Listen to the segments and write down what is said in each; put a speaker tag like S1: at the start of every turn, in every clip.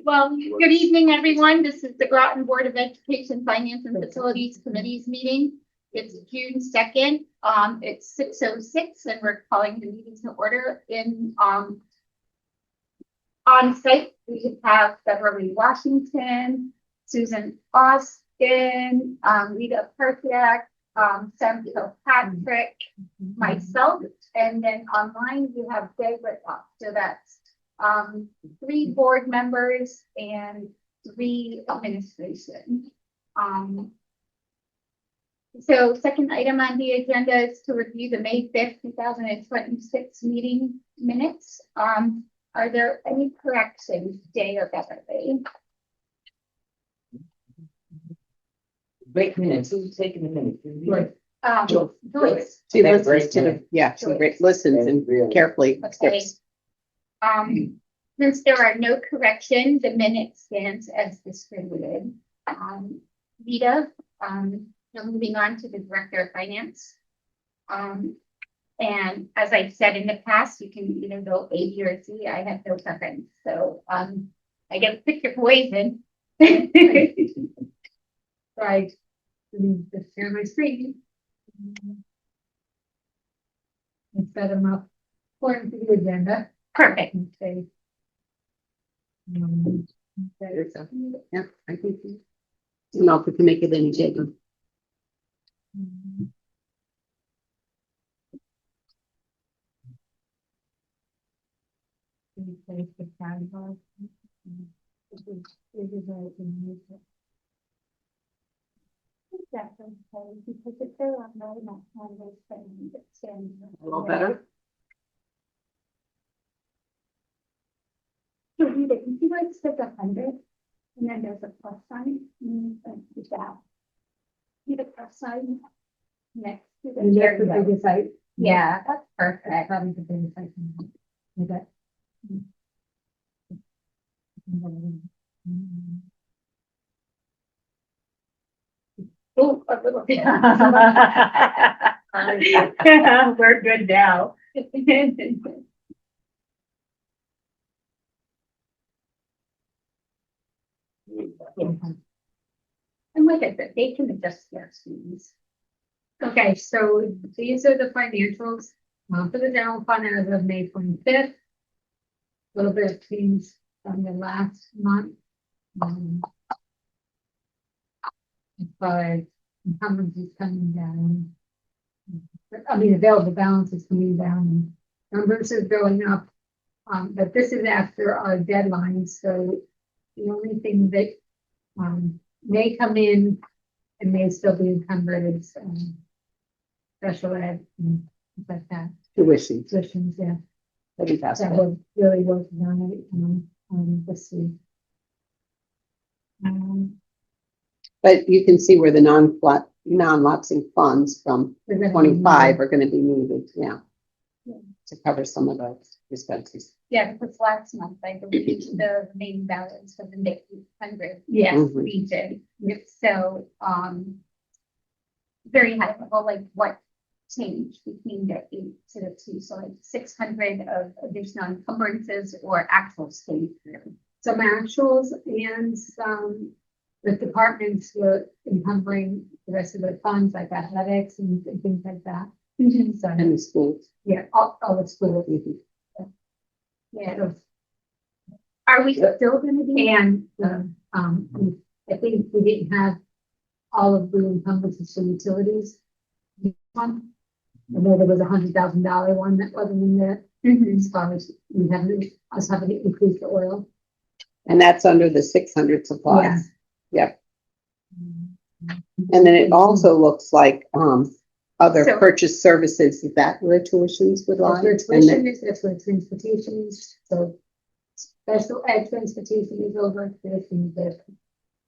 S1: Well, good evening, everyone. This is the Groton Board of Education, Finance and Facilities Committee's meeting. It's June 2nd. It's 6:06 and we're calling the meeting to order in on site. We have Beverly Washington, Susan Austin, Rita Persiak, Sam Kilpatrick, myself, and then online you have Dave Whitlock. So that's 3 board members and 3 administration. So second item on the agenda is to review the May 5th, 2026 meeting minutes. Are there any corrections, Jay or Beverly?
S2: Great minutes. Who's taking the minutes?
S1: Joyce.
S3: She listens to the, yeah, she listens and carefully
S1: Okay.
S3: skips.
S1: Since there are no corrections, the minute stands as distributed. Vita, now moving on to the Director of Finance. And as I've said in the past, you can either go A, B, or C. I have no preference. So I get to pick your poison.
S4: Right. Just share my screen. And set them up according to the agenda.
S1: Perfect.
S4: Okay.
S3: Yeah, I think. You know, if we can make it any bigger.
S1: That's okay, because if they're on road, not on those things, it stands.
S3: A little better.
S1: So Rita, if you like stick 100, and then there's a plus sign, with that. See the plus sign next to the.
S4: And that's the
S1: area.
S4: biggest site.
S1: Yeah, that's perfect.
S4: Probably the biggest site. Like that.
S1: Oh, a little bit.
S4: We're good now.
S1: And like I said, they can adjust their fees.
S4: Okay, so these are the financials for the general fund as of May 25th. A little bit of change from the last month. But encumbrances coming down. I mean, available balance is coming down. Numbers are going up. But this is after our deadline, so the only thing that may come in and may still be encumbered is special ed and things like that.
S3: Tuition.
S4: Tuitions, yeah.
S3: That'd be fast.
S4: That we're really working on it. Let's see.
S3: But you can see where the non-lapsing funds from 25 are going to be needed, yeah. To cover some of those expenses.
S1: Yeah, because last month I believe the main balance for the Nick 100
S4: Yes.
S1: region. So very high level, like what changed between the 8 to the 2, so like 600 of additional encumbrances or actual stayed through.
S4: Some actuals and some the departments were encumbering the rest of the funds like athletics and things like that. So
S3: And the schools.
S4: yeah, all the schools.
S1: Yeah.
S4: So,
S1: Are we still going to be?
S4: and I think we didn't have all of the encumbrances for utilities. One, I know there was $100,000 one that wasn't in there. As far as we haven't, us having to increase the oil.
S3: And that's under the 600 supplies.
S4: Yeah.
S3: Yep. And then it also looks like other
S1: So-
S3: purchase services, is that where tuitions would lie?
S4: Their
S3: And
S4: tuition
S3: then-
S4: is, that's where transportation is, so special ed transportation is over, tuition is there.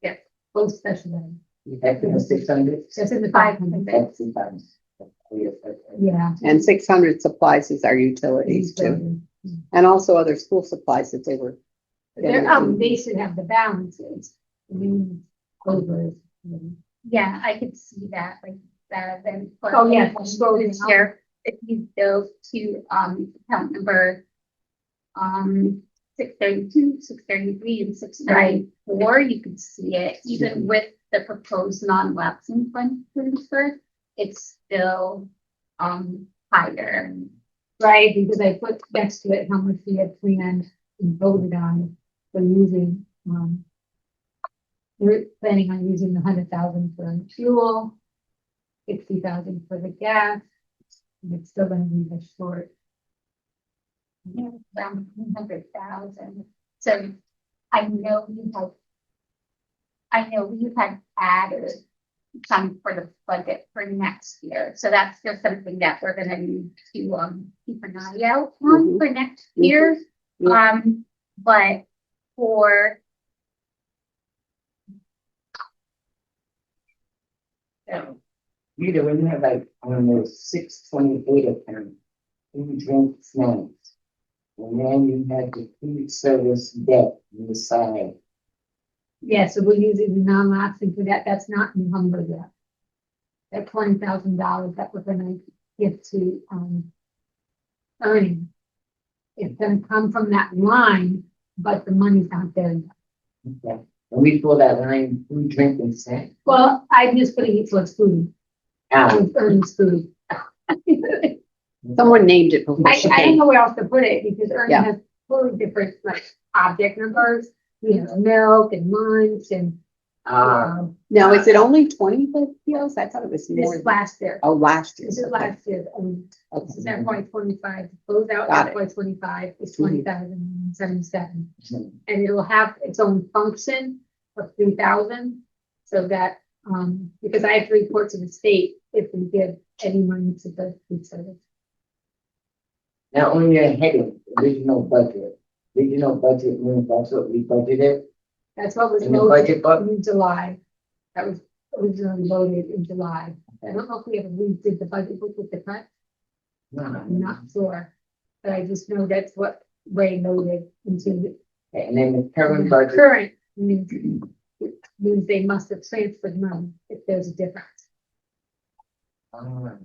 S4: Yeah, both special ed.
S2: That's in the 600.
S4: That's in the 500. Yeah.
S3: And 600 supplies is our utilities too. And also other school supplies that they were.
S4: They should have the balances. I mean, over.
S1: Yeah, I could see that, like that. Then
S4: Oh, yeah.
S1: this year, if you go to account number 632, 633, and 634, you can see it, even with the proposed non-lapsing fund transfer, it's still, higher.
S4: Right, because I put next to it how much we had planned and voted on for using, we're planning on using 100,000 for fuel, 60,000 for the gas, and it's still gonna leave us short.
S1: Yeah, around 100,000. So I know you had added some for the budget for next year. So that's just something that we're gonna need to keep an eye out on for next year. But for
S2: You know, when you have like on the 628 account, you drink snacks. And then you have the food service debt on the side.
S4: Yeah, so we're using the non-lapsing for that, that's not encumbered yet. That $20,000 that we're gonna give to, earning. It's gonna come from that line, but the money's not there yet.
S2: Okay. And we call that line food, drink, and snack.
S4: Well, I'm just putting it towards food,
S2: Out.
S4: earnings food.
S3: Someone named it before
S4: I
S3: she
S4: didn't
S3: came.
S4: know where else to put it, because earning
S3: Yeah.
S4: has totally different, like, object numbers, you know, milk and lunch and,
S3: Now, is it only 20 for POs? I thought it was more.
S4: this last year.
S3: Oh, last year.
S4: This is
S3: Okay.
S4: last year, this is
S3: Okay.
S4: FY 25, to close out
S3: Got it.
S4: FY 25 is 20,077.
S3: Mhm.
S4: And it'll have its own function of 3,000, so that, because I have to report to the state if we give any money to the food service.
S2: Now, on your heading, original budget means that's what we budgeted.
S4: That's what was
S2: In the
S4: voted
S2: budget book?
S4: in July. That was originally voted in July. I
S2: Okay.
S4: don't know if we ever redid the budget book with the cut,
S2: No,
S4: I'm not sure. But I just know that's what Ray noted into the
S2: And then the current budget,
S4: current means they must have transferred money if there's a difference,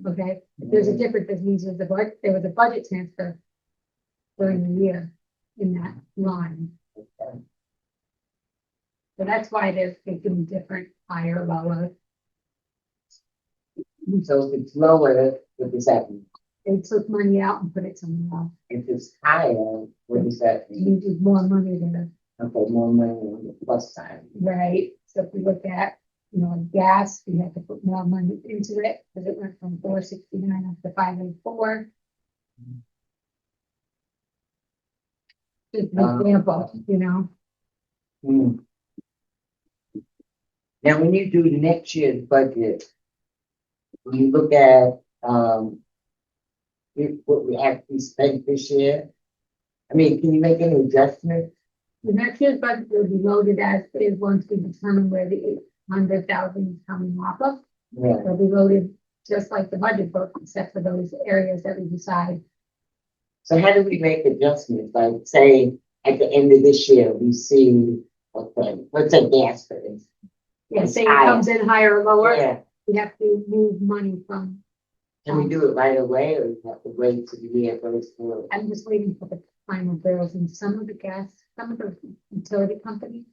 S4: okay? If there's a difference, that means there was a budget transfer during the year in that line. So that's why they can be different, higher, lower.
S2: so if it's lower, what does that mean?
S4: They took money out and put it somewhere else.
S2: If it's higher, what does that
S4: It
S2: mean?
S4: needed more money there,
S2: Okay, more money on the plus side.
S4: right? So if we look at, you know, gas, we had to put more money into it because it went from 469 up to 584. Just an example, you know,
S2: Hmm. Now, when you do next year's budget, when you look at, what we actually spent this year, I mean, can you make any adjustments?
S4: the next year's budget will be loaded as is once we determine where the 800,000 is coming off of.
S2: Yeah,
S4: It'll be loaded just like the budget book, except for those areas that we decide.
S2: so how do we make adjustments? Like, say, at the end of this year, we see, okay, let's say gas for instance.
S4: Yeah,
S2: It's
S4: say it
S2: higher.
S4: comes in higher or lower,
S2: Yeah,
S4: we have to move money from,
S2: can we do it right away, or we have to wait till the year goes through?
S4: I'm just waiting for the final bills and some of the utility companies.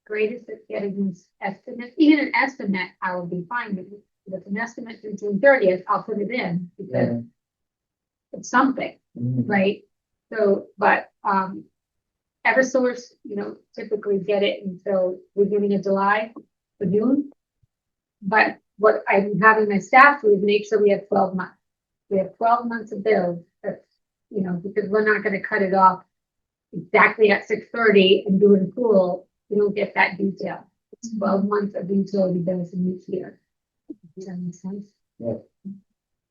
S4: Greatest at getting this estimate, even an estimate, I will be fine with it. If it's an estimate through June 30th, I'll put it in because
S2: Yeah.
S4: it's something,
S2: Mhm.
S4: right? So, but, Eversource, you know, typically get it until beginning of July for June. But what I'm having my staff do is make sure we have 12 months. We have 12 months of bills, that's, you know, because we're not gonna cut it off exactly at 6:30 and do an accrual, we don't get that detail. It's 12 months of utility bills in each year. Does that make sense?
S2: Yeah.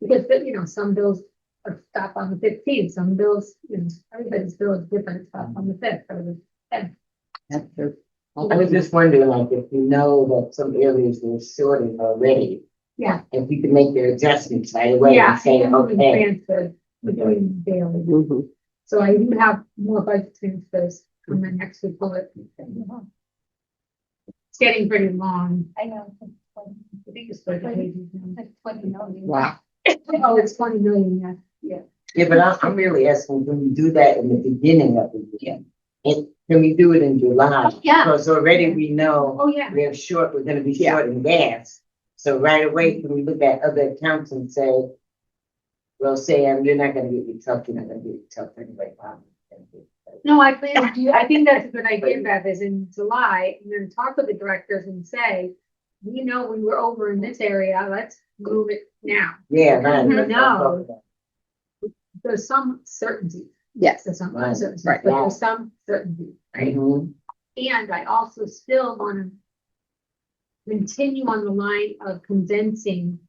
S4: Because, you know, some bills are stop on the 15th, some bills, you know, everybody's bill is different, stop on the 5th or the 10th.
S3: That's true.
S2: I was just wondering, like, if you know that some areas were shorted already,
S4: Yeah,
S2: if you can make your adjustments right away
S4: yeah,
S2: and say,
S4: and moving
S2: okay.
S4: transfers between daily.
S3: Mhm.
S4: So I do have more budget transfers on my next report. It's getting pretty long.
S1: I know.
S4: I think it's 30 pages now.
S1: Like 20 million.
S3: Wow.
S4: Oh, it's 20 million, yes, yeah.
S2: Yeah, but I'm really asking, when you do that in the beginning of the year, And can we do it in July?
S1: Yeah.
S2: Because already we know
S4: Oh, yeah.
S2: we're gonna be short in gas. So right away, can we look at other accounts and say, well, Sam, you're not gonna get your truck, you're not gonna get your truck anyway.
S4: No, I think, I think that's a good idea, Beth, is in July, and then talk with the directors and say, we know we were over in this area, let's move it now.
S2: Yeah, right.
S4: Mhm.
S2: that's what I'm talking about.
S4: There's some certainty,
S3: Yes,
S4: there's some
S2: Right.
S4: uncertainty,
S3: Right.
S4: but there's some certainty, right?
S2: Mhm.
S4: And I also still wanna continue on the line of condensing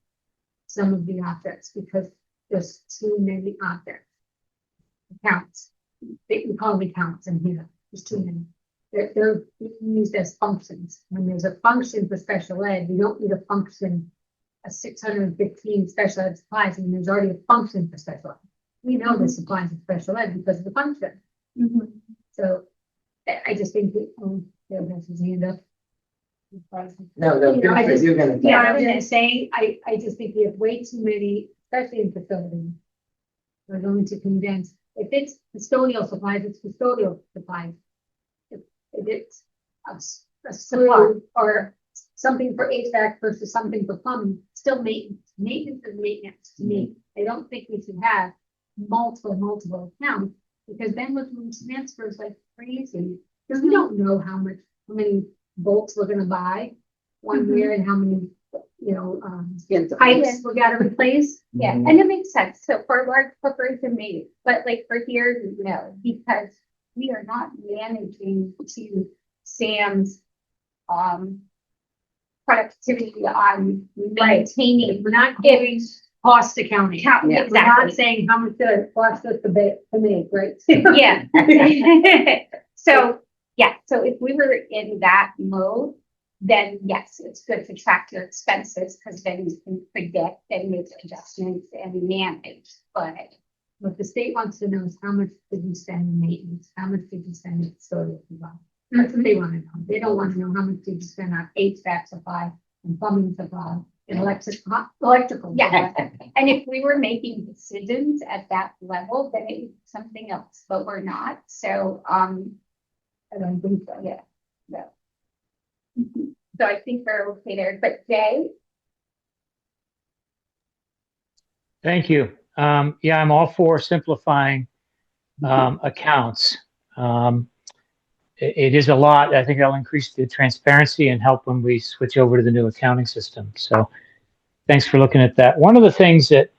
S4: some of the objects, because there's too many objects. Accounts, we call them accounts in here, there's too many. They're used as functions. When there's a function for special ed, we don't need a function, a 615 special ed supplies, and there's already a function for special ed. We know there's supplies for special ed because of the function. So I just think that, there has his hand up.
S2: No, no,
S4: You know, I
S2: finish
S4: just-
S2: what you're gonna
S4: Yeah,
S2: say.
S4: I'm gonna say, I just think we have way too many, especially in facilities. We're going to condense, if it's custodial supplies, it's custodial supplies. If it's a supply or something for HVAC versus something for plumbing, still maintenance, maintenance is maintenance to me. I don't think we should have multiple accounts, because then we're doing transfers like crazy. Because we don't know how many bolts we're gonna buy one year and how many, pipes we gotta replace.
S1: Yeah,
S2: Mhm.
S1: and it makes sense. So for a large corporation, maybe, but like for here, no, because we are not managing to Sam's, productivity on maintaining.
S4: We're not giving cost accounting.
S1: Count-
S3: Yeah.
S4: We're not
S1: Exactly.
S4: saying how much it costs us to make, right?
S1: Yeah. So, yeah, so if we were in that mode, then yes, it's good to track your expenses, because then you can predict and make adjustments and manage, but.
S4: What the state wants to know is how much did you spend in maintenance? How much did you spend in custodial supplies? That's what they wanna know. They don't wanna know how much did you spend on HVAC supply and plumbing supply and electrical.
S1: Yeah. And if we were making decisions at that level, then it would be something else, but we're not, so,
S4: I don't think so.
S1: yeah, no. So I think we're okay there, but Jay,
S5: Thank you. Yeah, I'm all for simplifying accounts. It is a lot. I think that'll increase the transparency and help when we switch over to the new accounting system. So thanks for looking at that. One of the things that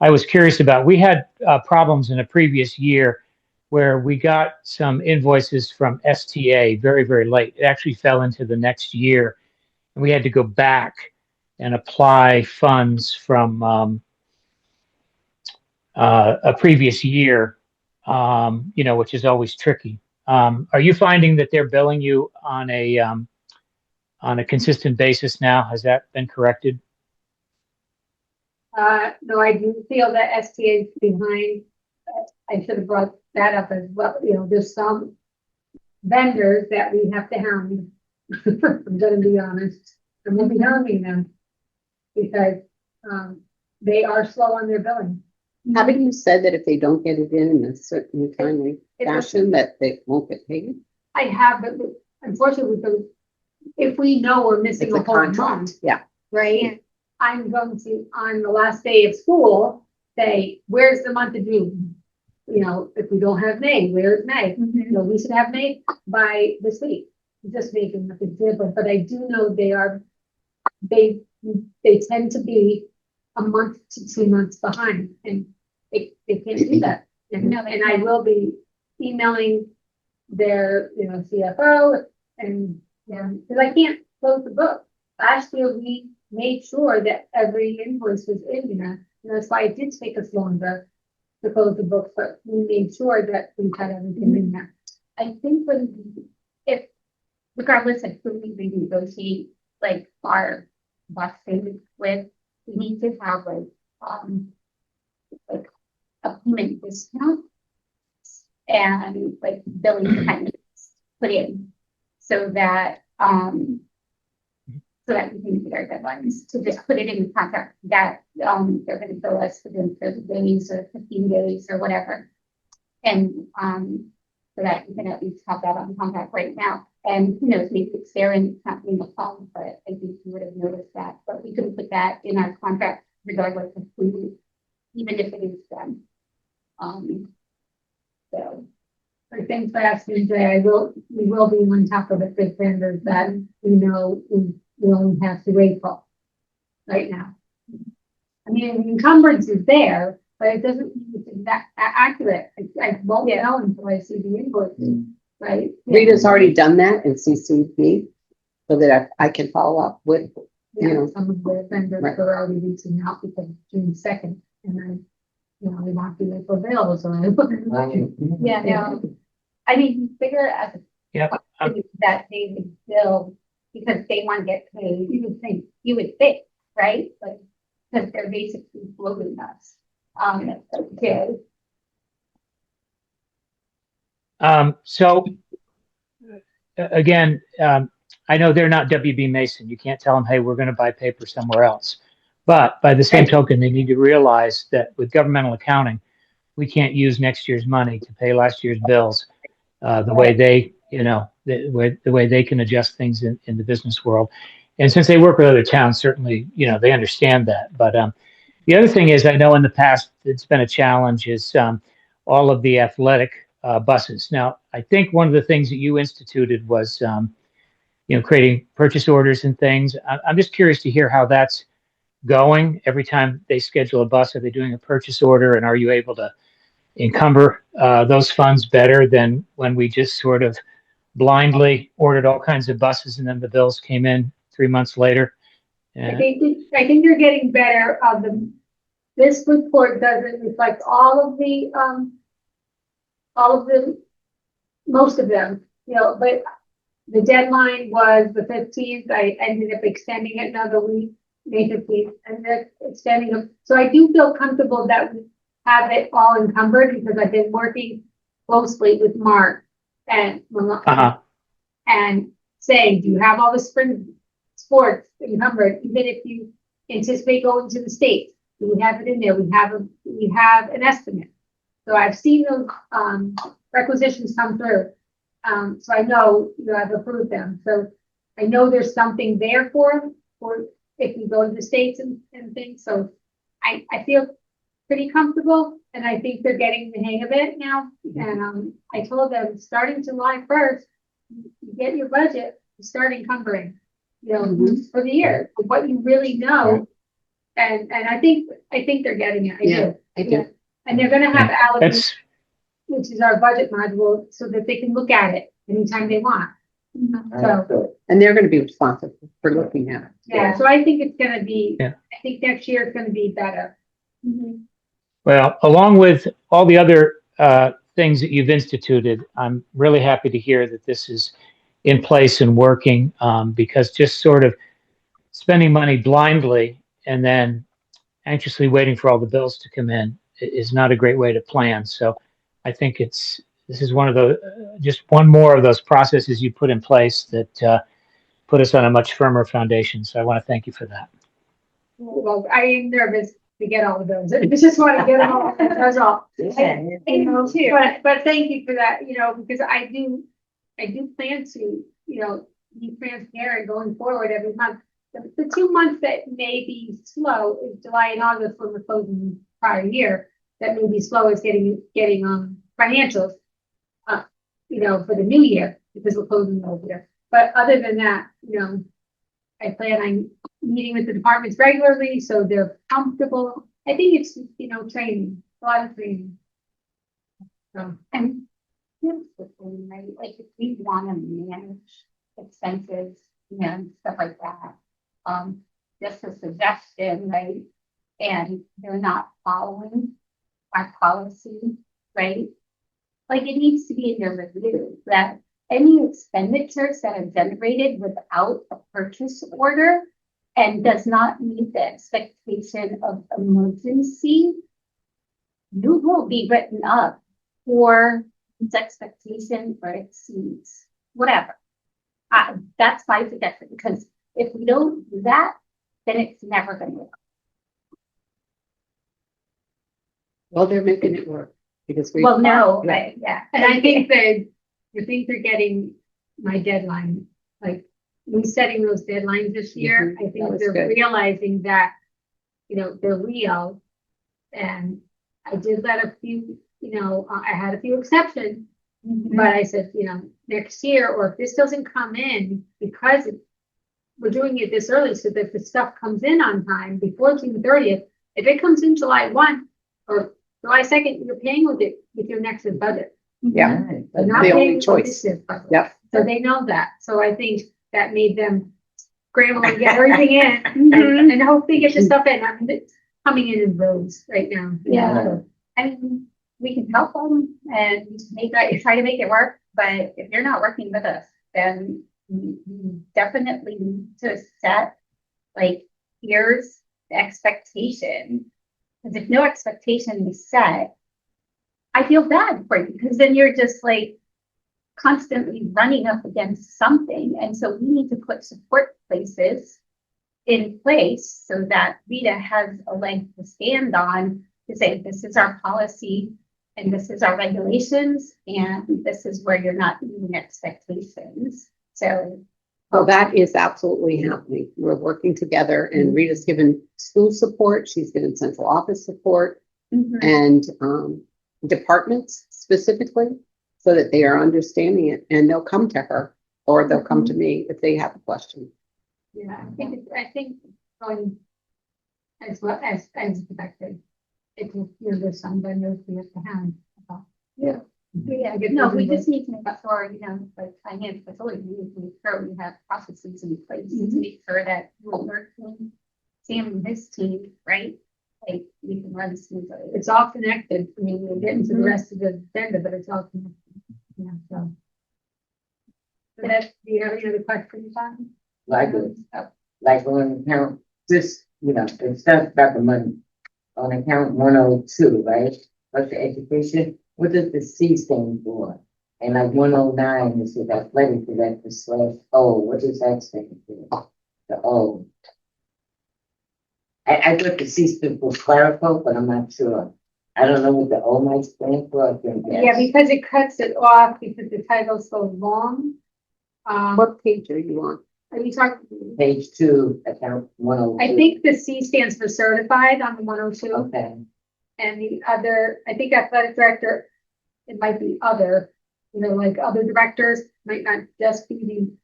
S5: I was curious about, we had problems in a previous year where we got some invoices from STA very, very late. It actually fell into the next year. And we had to go back and apply funds from a previous year, which is always tricky. Are you finding that they're billing you on a consistent basis now? Has that been corrected?
S4: No, I do feel that STA is behind. I should have brought that up as well. There's some vendors that we have to hound. I'm gonna be honest. I'm gonna be hounding them because, they are slow on their billing.
S3: haven't you said that if they don't get it in a certain timely fashion, that they won't get paid?
S4: I have, but unfortunately, if we know we're missing
S3: It's
S4: a
S3: a
S4: whole
S3: contract,
S4: month,
S3: yeah.
S4: right? I'm going to, on the last day of school, say, where's the month of June? If we don't have May, where's May? We should have May by this week. Just making an example, but I do know they tend to be a month to 2 months behind, and they can't do that. And I will be emailing their, CFO and, because I can't close the book. Last year, we made sure that every invoice was in there, and that's why it did take us longer to close the book, but we made sure that we had everything in there.
S1: I think if, regardless of who we renegotiate, like our busing with, we need to have like a payment discount and like billing times put in so that, we can meet our deadlines, to just put it in the contract that, they're gonna bill us within 30 days or 15 days or whatever. And, so that you can at least have that on contract right now. And who knows, maybe it's there and it's not in the fund, but I think you would have noticed that, but we could put that in our contract regardless of who, even if it is them. So.
S4: I think last Tuesday, we will be on top of it with vendors that we know we only have to wait for right now. I mean, the encumbrance is there, but it doesn't mean it's that accurate. I won't know until I see the invoice, right?
S3: Rita's already done that and CC'd me so that I can follow up with, you know.
S4: Some of the vendors
S3: Right.
S4: are already reaching out because June 2nd, and then, you know, they want to be for available, so I.
S1: Yeah, no, I mean, you figure as a
S5: Yep.
S1: company that they would bill because they want to get paid, you would think, right? Like, because they're basically floating us. Okay.
S5: So again, I know they're not WB Mason. You can't tell them, hey, we're going to buy paper somewhere else. But by the same token, they need to realize that with governmental accounting, we can't use next year's money to pay last year's bills. The way they, you know, the way they can adjust things in the business world. And since they work with other towns, certainly, you know, they understand that. But the other thing is, I know in the past it's been a challenge is all of the athletic buses. Now, I think one of the things that you instituted was, you know, creating purchase orders and things. I'm just curious to hear how that's going. Every time they schedule a bus, are they doing a purchase order, and are you able to encumber those funds better than when we just sort of blindly ordered all kinds of buses and then the bills came in 3 months later?
S4: I think you're getting better. This report doesn't reflect all of the, most of them, you know, but the deadline was the 15th. I ended up extending it another week, May 15th, and then extending them. So I do feel comfortable that we have it all encumbered because I've been working closely with Mark and and saying, do you have all the spring sports encumbered? Even if you anticipate going to the States, we have it in there. We have an estimate. So I've seen those requisitions come through. So I know, you know, I've approved them. So I know there's something there for if we go to the States and things. So I feel pretty comfortable, and I think they're getting the hang of it now. And I told them starting July 1st, you get your budget, you start encumbering, you know, for the year, what you really know. And I think they're getting it. I do. And they're gonna have Alex, which is our budget module, so that they can look at it anytime they want. So,
S3: and they're going to be responsible for looking at it.
S4: yeah, so I think it's gonna be,
S5: Yeah.
S4: I think next year is gonna be better.
S5: Well, along with all the other things that you've instituted, I'm really happy to hear that this is in place and working because just sort of spending money blindly and then anxiously waiting for all the bills to come in is not a great way to plan. So I think this is one of the, just one more of those processes you put in place that put us on a much firmer foundation. So I want to thank you for that.
S4: Well, I am nervous to get all of those. I just want to get them all. That's all. You know, too. But thank you for that, you know, because I do plan to, you know, be transparent going forward every month. The 2 months that may be slow is July and August when we're closing the prior year. That may be slow is getting financials, you know, for the new year because we're closing over there. But other than that, you know, I plan on meeting with the departments regularly so they're comfortable. I think it's, you know, training, a lot of training. So,
S1: And here's the thing, right? Like if we want to manage expenses, you know, and stuff like that, just a suggestion, right? And they're not following our policy, right? Like it needs to be in your review that any expenditures that are generated without a purchase order and does not meet the expectation of emergency, you will be written up for its expectation or exceeds, whatever. That's my suggestion, because if we don't do that, then it's never going to work.
S3: Well, they're making it work. Because we.
S1: Well, no,
S3: Yeah.
S1: yeah.
S4: And I think they're getting my deadline, like, me setting those deadlines this year, I
S3: That
S4: think
S3: was
S4: they're
S3: good.
S4: realizing that, they're real. And I did let a few, I had a few exceptions, but I said, next year, or if this doesn't come in, because we're doing it this early, so that the stuff comes in on time before June 30th. If it comes in July 1 or July 2nd, you're paying with it with your next year's budget.
S3: Yeah,
S2: Right.
S4: You're
S3: that's
S4: not
S3: the
S4: paying
S3: only
S4: with
S3: choice.
S4: this year's budget.
S3: Yep.
S4: So they know that. So I think that made them scramble and get everything in and hopefully get the stuff in. I mean, it's coming in rows right now.
S1: Yeah. And we can help them and try to make it work, but if you're not working with us, then you definitely need to set, like, here's the expectation. Because if no expectation is set, I feel bad for you, because then you're just like constantly running up against something. And so we need to put support places in place so that Rita has a leg to stand on to say, this is our policy and this is our regulations, and this is where you're not meeting expectations. So.
S3: Well, that is absolutely happening. We're working together and Rita's given school support. She's given central office support and departments specifically so that they are understanding it and they'll come to her or they'll come to me if they have a question.
S4: Yeah, I think going as well as expected. It will, there's some vendors we have to have.
S1: Yeah, no, we just need to make sure, like finance facility, we need to make sure we have processes in place to make sure that your team, Sam and his team, right? Like, we can run smoothly.
S4: It's all connected. I mean, we'll get into the rest of the agenda, but it's all connected. Yeah, so. That's, do you have any other questions on?
S2: Like on account, just, it's stuff about the money. On account 102, right? What's the education? What does the C stand for? And like 109 is with athletic director / O. What does that stand for? The O. I thought the C stood for clerical, but I'm not sure. I don't know what the O might stand for. I think
S4: Yeah, because it cuts it off because the title's so long.
S3: What page are you on?
S4: Are you talking?
S2: page 2, account 102.
S4: I think the C stands for certified on the 102.
S2: Okay.
S4: And the other, I think athletic director, it might be other, like other directors, might not just be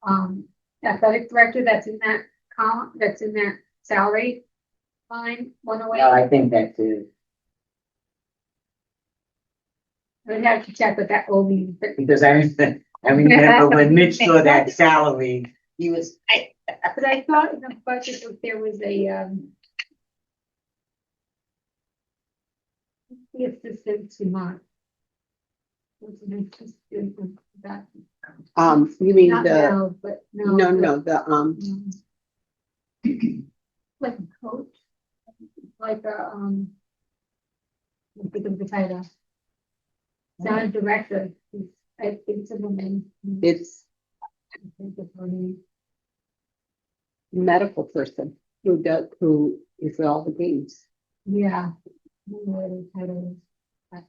S4: the athletic director that's in that column, that's in that salary line, 108.
S2: No, I think that too.
S4: I would have to check what that O means, but
S2: Because I remember when Mitch saw that salary, he was,
S4: but I thought in the budget that there was a the assistant to Mark. Was an assistant with that.
S3: You mean
S4: Not
S3: the,
S4: now, but no.
S3: no, the,
S4: Like a coach, like a, I think of the title. It's not a director, I think it's a woman.
S3: it's
S4: I think it's her name.
S3: medical person who is at all the games.
S4: Yeah. I don't know what the title is.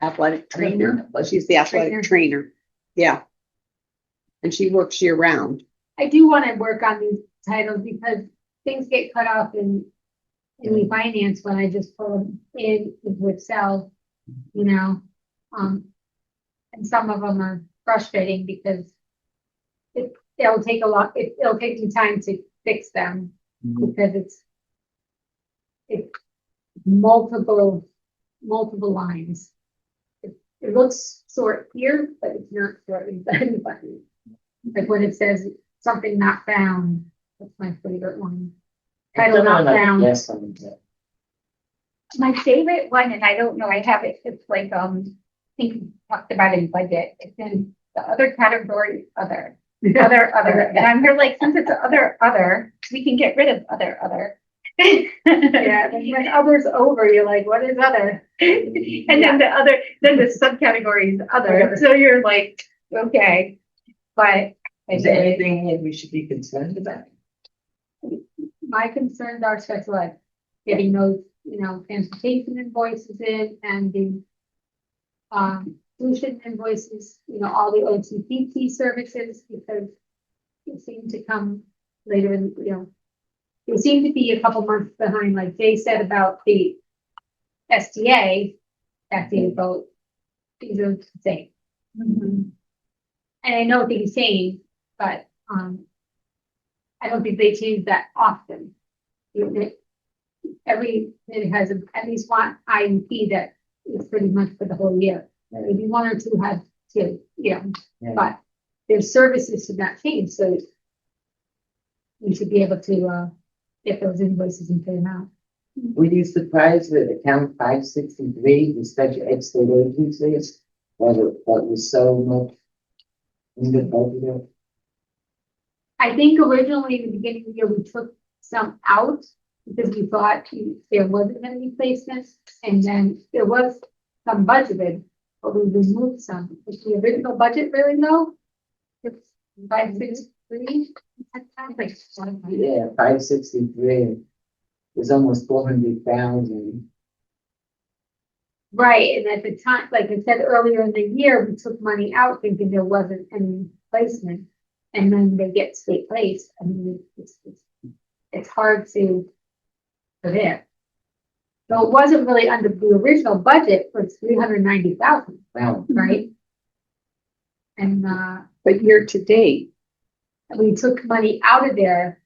S3: Athletic trainer. She's the athletic trainer. Yeah. And she works year round.
S4: I do want to work on these titles because things get cut off in the finance when I just pull them in with Excel, and some of them are frustrating because it'll take it'll take me time to fix them because it's multiple lines. It looks short here, but it's not short inside the button. Like when it says something not found, that's my favorite one. Title not found.
S2: Yes,
S1: My favorite one, and I don't know, I have it, it's like, I think we talked about it in budget, it's in the other category, other. And I'm here like, since it's other, we can get rid of other.
S4: Yeah, and when other's over, you're like, what is other?
S1: And then the subcategory is other, so you're like, okay, but.
S2: Is there anything that we should be concerned about?
S4: My concerns are special ed, getting those transportation invoices in and the tuition invoices, all the OTPT services, because it seemed to come later in, it seemed to be a couple months behind, like Jay said about the SDA, that the vote, these are the same. And I know what he's saying, but, I don't think they change that often. It has at least one IEP that is pretty much for the whole year. Maybe one or two have two, but their services should not change, so you should be able to, get those invoices and pay them out.
S2: Were you surprised that account 563, the special ed state agencies, that was so much in the budget?
S4: I think originally in the beginning of the year, we took some out because we thought there wasn't any placements, and then there was some budgeted, but we removed some. Is the original budget really low? It's 563.
S2: Yeah, 563 is almost 400,000.
S4: Right, and at the time, like I said earlier in the year, we took money out thinking there wasn't any placement, and then they get state placed. I mean, it's hard to predict. So it wasn't really under the original budget, it was 390,000,
S2: Wow.
S4: right? And
S3: But year to date,
S4: we took money out of there.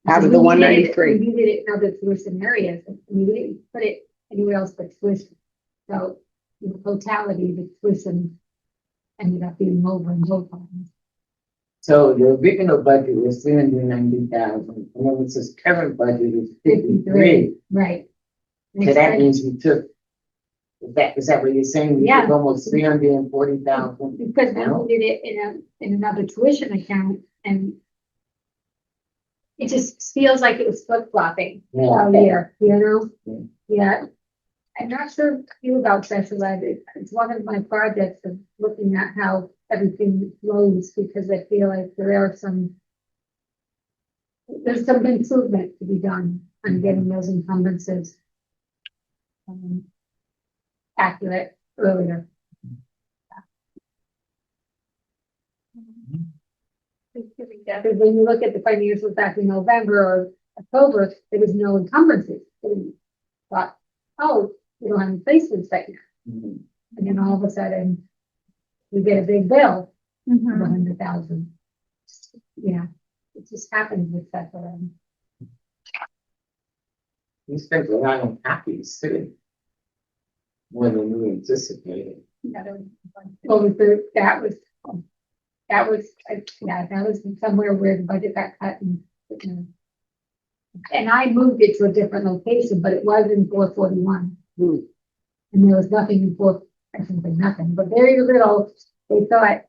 S3: out of
S4: We
S3: the
S4: needed it-
S3: 193.
S4: We needed it in other tuition areas, and we didn't put it anywhere else but tuition. So in totality, the tuition ended up being over and over.
S2: So the original budget was 390,000, and then it says current budget is 53.
S4: Right.
S2: So that means you took, is that what you're saying? You
S4: Yeah.
S2: took almost 340,000.
S4: Because we needed it in another tuition account, and it just feels like it was flip-flopping all year, Yeah. I'm not sure you about special ed. It's one of my projects of looking at how everything flows, because I feel like there's some improvement to be done on getting those encumbrances accurate earlier. Because when you look at the financials back in November or October, there was no encumbrances. We thought, oh, we don't have any placements right now.
S2: Mhm.
S4: And then all of a sudden, we get a big bill of 100,000. Yeah, it just happens with that.
S2: You spent a lot on copies too. More than we anticipated.
S4: Well, that was somewhere where the budget got cut and I moved it to a different location, but it was in 441.
S3: Hmm.
S4: And there was nothing in I think nothing, but very little. They thought,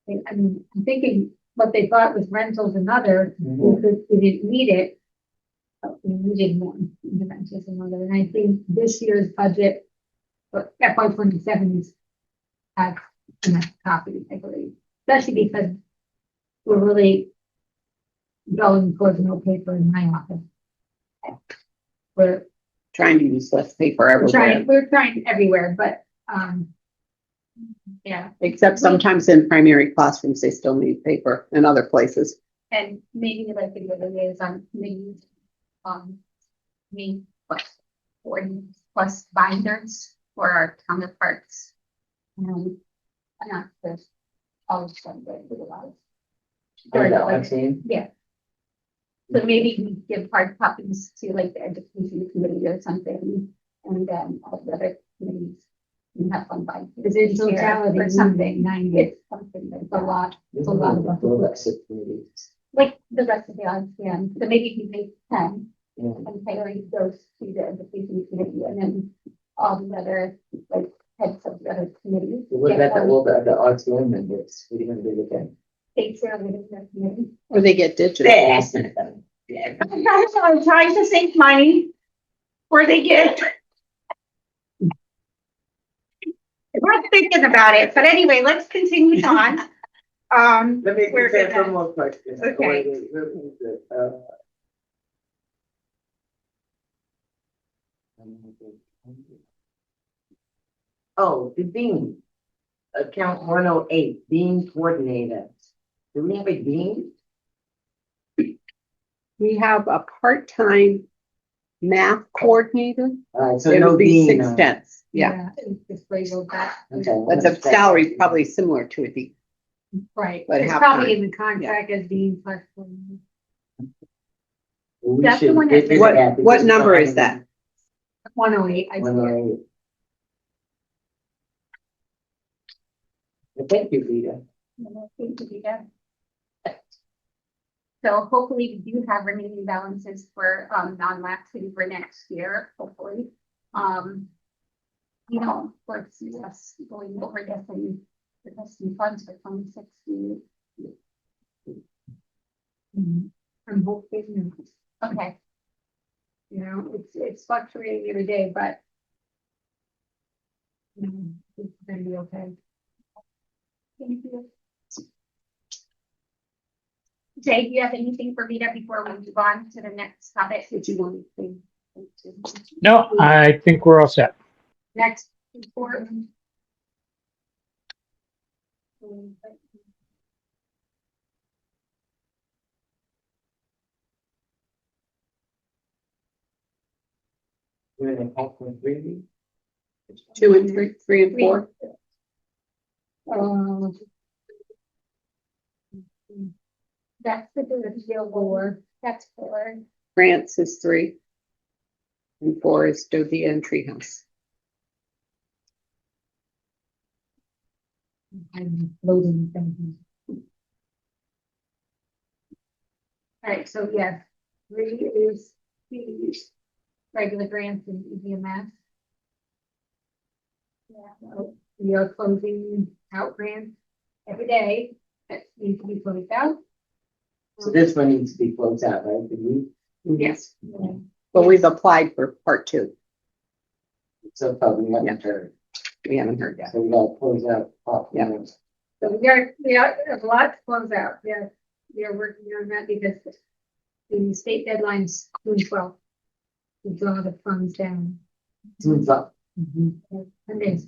S4: I'm thinking what they thought was rentals and other, because we didn't need it. But we needed more rentals and other, and I think this year's budget for FY 27 has enough copies, I believe, especially because we're really going towards no paper in my office. We're
S3: Trying to use less paper everywhere,
S4: we're trying everywhere, but, yeah,
S3: except sometimes in primary classrooms, they still need paper in other places.
S1: And maybe like the other days on maybe, me plus 40 plus binders for our counterparts. I'm not sure. All done with a lot of.
S2: I know, I'm saying.
S1: Yeah. So maybe we give hard copies to like the education committee or something, and then all the other committees can have one by.
S4: because in totality,
S1: or something.
S4: 90,
S1: It's something that's
S4: a lot. It's a lot of
S1: like the rest of the odds, yeah. So maybe you make 10
S2: Yeah.
S1: and Haley goes to the education committee, and then all the other like heads of the other committees.
S2: What
S1: get
S2: about
S1: one.
S2: the RTO members? What are you gonna do with them?
S1: Takes care of it in the committee.
S3: Or they get digital.
S2: Yeah.
S1: I'm trying to save money where they get. We're thinking about it, but anyway, let's continue on.
S2: Let me
S1: We're
S2: just ask
S1: gonna-
S2: one more question.
S1: Okay.
S2: Oh, the dean, account 108, dean coordinator. Do we have a dean?
S3: We have a part-time math coordinator.
S2: So
S3: It
S2: no
S3: would be
S2: dean.
S3: 6 tenths, yeah.
S4: It's just labeled that.
S2: Okay.
S3: But the salary probably similar to a dean.
S4: Right,
S3: But
S4: it's
S3: half-time,
S4: probably in the contract as being flexible.
S2: We
S1: That's the
S2: should
S1: one that
S2: revisit
S3: What-
S2: that
S3: what
S2: because we
S3: number
S2: don't
S3: is
S2: have
S3: that?
S4: 108, I see it.
S2: 108. Well, thank you, Rita.
S1: Thank you, Rita. So hopefully we do have remaining balances for non-lapsing for next year, hopefully. You know, for us going over definitely the testing funds for 2016.
S4: I'm hoping,
S1: Okay,
S4: you know, it's fluctuating every day, but it's gonna be okay.
S1: thank you. Jay, do you have anything for Rita before we move on to the next topic?
S3: Did you want to
S5: No, I think we're all set.
S4: Next report.
S2: We're in Hoffman Green.
S3: 2 and 3, 3 and 4?
S1: That's the deal war. That's 4.
S3: Grants is 3. And 4 is Dodia and Treehouse.
S4: I'm loading things.
S1: All right, so yes, 3 is the regular grants and EMS. Yeah,
S4: We are closing out grants every day that need to be closed out.
S2: So this one needs to be closed out, right? Did we?
S3: Yes.
S4: Yeah.
S3: But we've applied for part 2.
S2: So far we haven't heard.
S3: We haven't heard yet.
S2: So we gotta close out. Hoffman.
S4: So we got a lot to close out. Yeah, we are working on that because the state deadline's June 12th. To draw the funds down.
S2: Tunes up.
S4: And then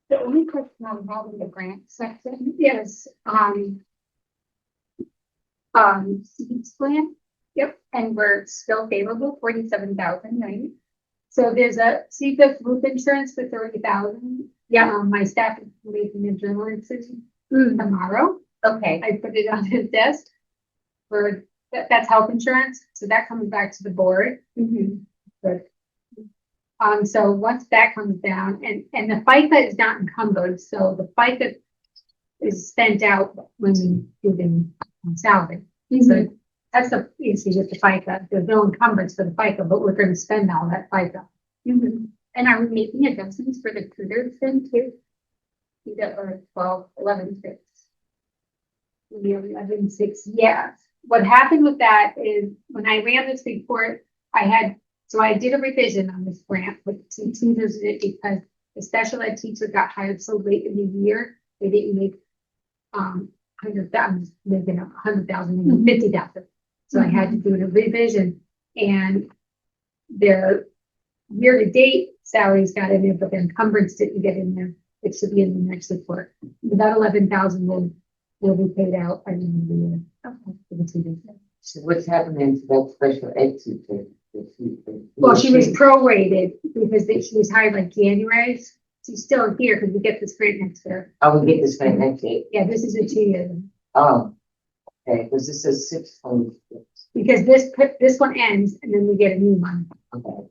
S1: the only question I'm having the grant section
S4: yes,
S1: seeds plan.
S4: Yep.
S1: And we're still favorable, 47,000, right?
S4: so there's a CPIP roof insurance for 30,000. Yeah, my staff is making a journal entry tomorrow.
S1: Okay,
S4: I put it on his desk for that's health insurance, so that comes back to the board. But so once that comes down, and the FICA is not encumbered, so the FICA is spent out when we do the salary. So that's the issue with the FICA. There's no encumbrance for the FICA, but we're going to spend all that FICA.
S1: and are we making adjustments for the tutors then too? That are 12, 11, 6.
S4: We have 11.6. Yeah. What happened with that is when I ran this report, I did a revision on this grant with some tutors in it because the special ed teacher got hired so late in the year, they didn't make 100,000, making 100,000, and 50,000. So I had to do a revision, and their year-to-date salaries got in there, but their encumbrance didn't get in there. It should be in the next report. That 11,000 will be paid out by the end of the year. Okay. For the tutors.
S2: So what's happening to that special ed teacher?
S4: Well, she was prorated because she was hired like January. She's still here because we get this grant next year.
S2: I will get this grant next year.
S4: Yeah, this is a 2-year.
S2: Oh, okay, because this is 626.
S4: Because this one ends and then we get a new one.
S2: Okay.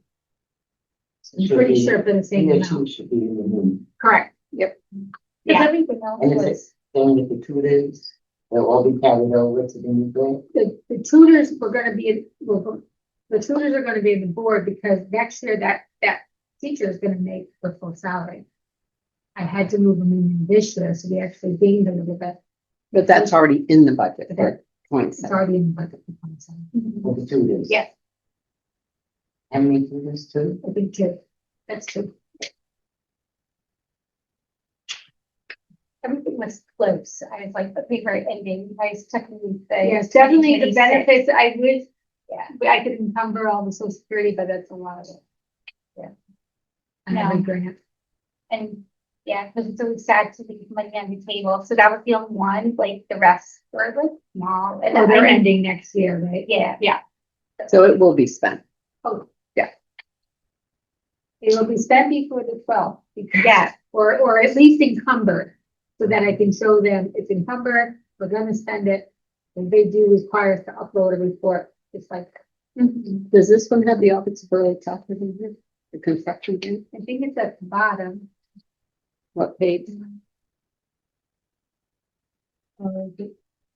S4: I'm pretty sure for the same
S2: Yeah,
S4: amount.
S2: she should be in the room.
S4: Correct. Yep.
S1: Because
S4: Yeah.
S1: everything else
S2: And is
S1: was,
S2: Then with the tutors, they'll all be carried over to the new grant.
S4: The tutors were gonna be, the tutors are gonna be in the board because next year that teacher is gonna make her full salary. I had to move them in this year, so we actually gained a little bit.
S3: But that's already in the budget for
S4: It's
S3: 27.
S4: already in the budget for 27.
S2: For the tutors.
S4: Yes,
S2: How many tutors too?
S4: I think 2. That's 2.
S1: everything was close. I was like, the paper ending, you guys technically say.
S4: Yes, definitely the
S1: 2026.
S4: benefits, Yeah, but I could encumber all the social security, but that's a lot of it. Yeah. And
S1: Yeah.
S4: every grant.
S1: And yeah, because it's always sad to leave money on the table. So that was the only one, like the rest were like small. And
S4: Oh, they're
S1: I mean,
S4: ending next year, right?
S1: yeah.
S3: So it will be spent.
S4: It will be spent before the 12th.
S1: Yeah.
S4: Or at least encumbered, so that I can show them it's encumbered, we're gonna spend it. And they do require us to upload a report, it's like,
S3: Does this one have the Office of Early Childhood in here? The construction grant?
S4: I think it's at the bottom.
S3: What page?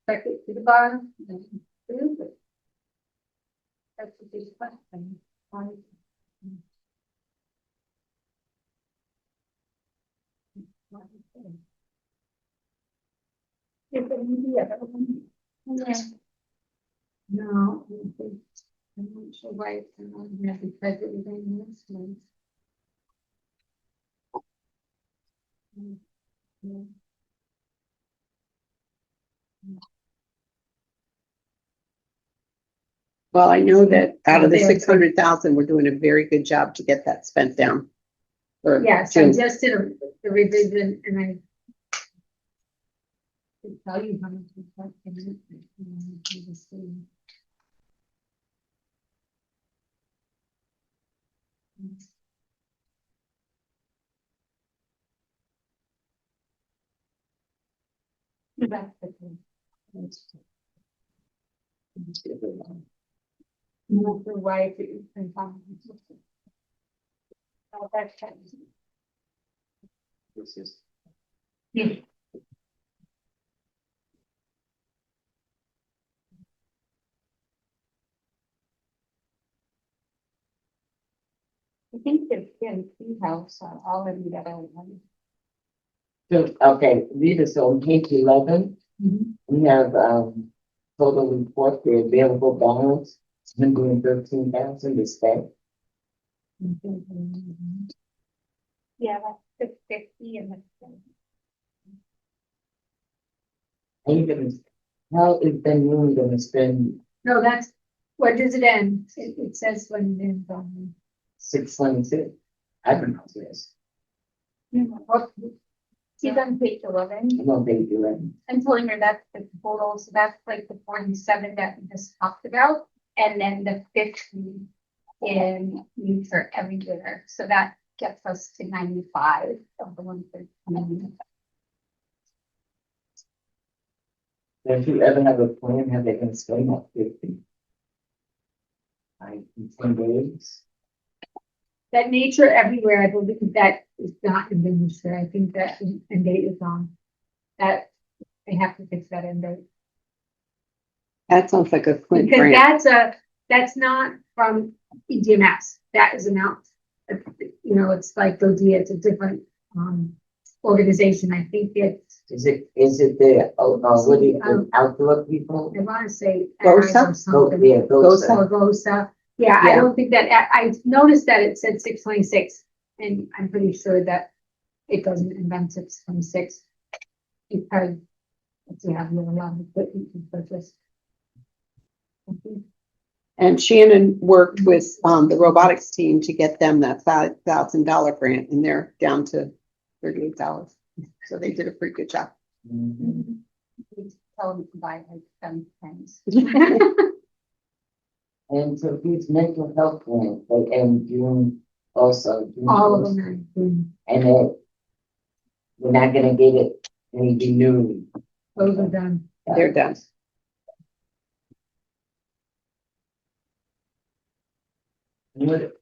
S4: Check it to the bottom. That's a big question. Is it in the other one?
S1: Yeah.
S4: No, I don't think- I'm not sure why it's not here because it was in this one. Yeah.
S3: Well, I know that out of the
S4: Oh, there.
S3: 600,000, we're doing a very good job to get that spent down. for
S4: Yes, I
S3: June.
S4: just did a revision and I can tell you how much it's like in it. You just see. That's the thing. Not sure why it's been found. Oh, that's kind of-
S2: This is.
S1: Yeah. I think there's been two house already that I want.
S2: So, okay, Rita, so on page 11, we have, total report, the available balance, 113,000 is spent.
S1: Yeah, that's 650 and that's.
S2: Are you gonna, how is Ben Moon gonna spend
S4: No, that's, where does it end? It says when it ends on.
S2: 622? I don't know this.
S4: What,
S1: She's on page 11.
S2: I don't think you're right.
S1: I'm telling her that's the total, so that's like the 47 that we just talked about, and then the 50 in needs for every year, so that gets us to 95 of the 113.
S2: If you ever have a plan, how they gonna spend that 50? Like, in 10 days?
S4: that nature everywhere, I believe that is not in the industry. I think that end date is on. That, they have to fix that end date.
S3: That sounds like a Clint
S4: Because
S3: grant.
S4: that's not from EDMS, that is announced. You know, it's like Godia, it's a different, organization, I think it's,
S2: Is it the, what do you, outdoor people?
S4: I wanna say.
S3: Gosa?
S4: Ag or something.
S2: Yeah, those,
S4: Or Gosa, yeah, I
S3: Yeah.
S4: don't think that, I noticed that it said 626, and I'm pretty sure that it doesn't invent 626. Because we have a lot of equipment to purchase.
S3: And Shannon worked with the robotics team to get them that $5,000 grant, and they're down to $38. So they did a pretty good job.
S2: Mhm.
S1: Tell them to buy like 10 pens.
S2: And so these mental health grants, they end June also. June
S4: All of
S2: 1st.
S4: them are included.
S2: And then we're not gonna get it any renewed.
S4: Those are done.
S3: They're done.
S2: What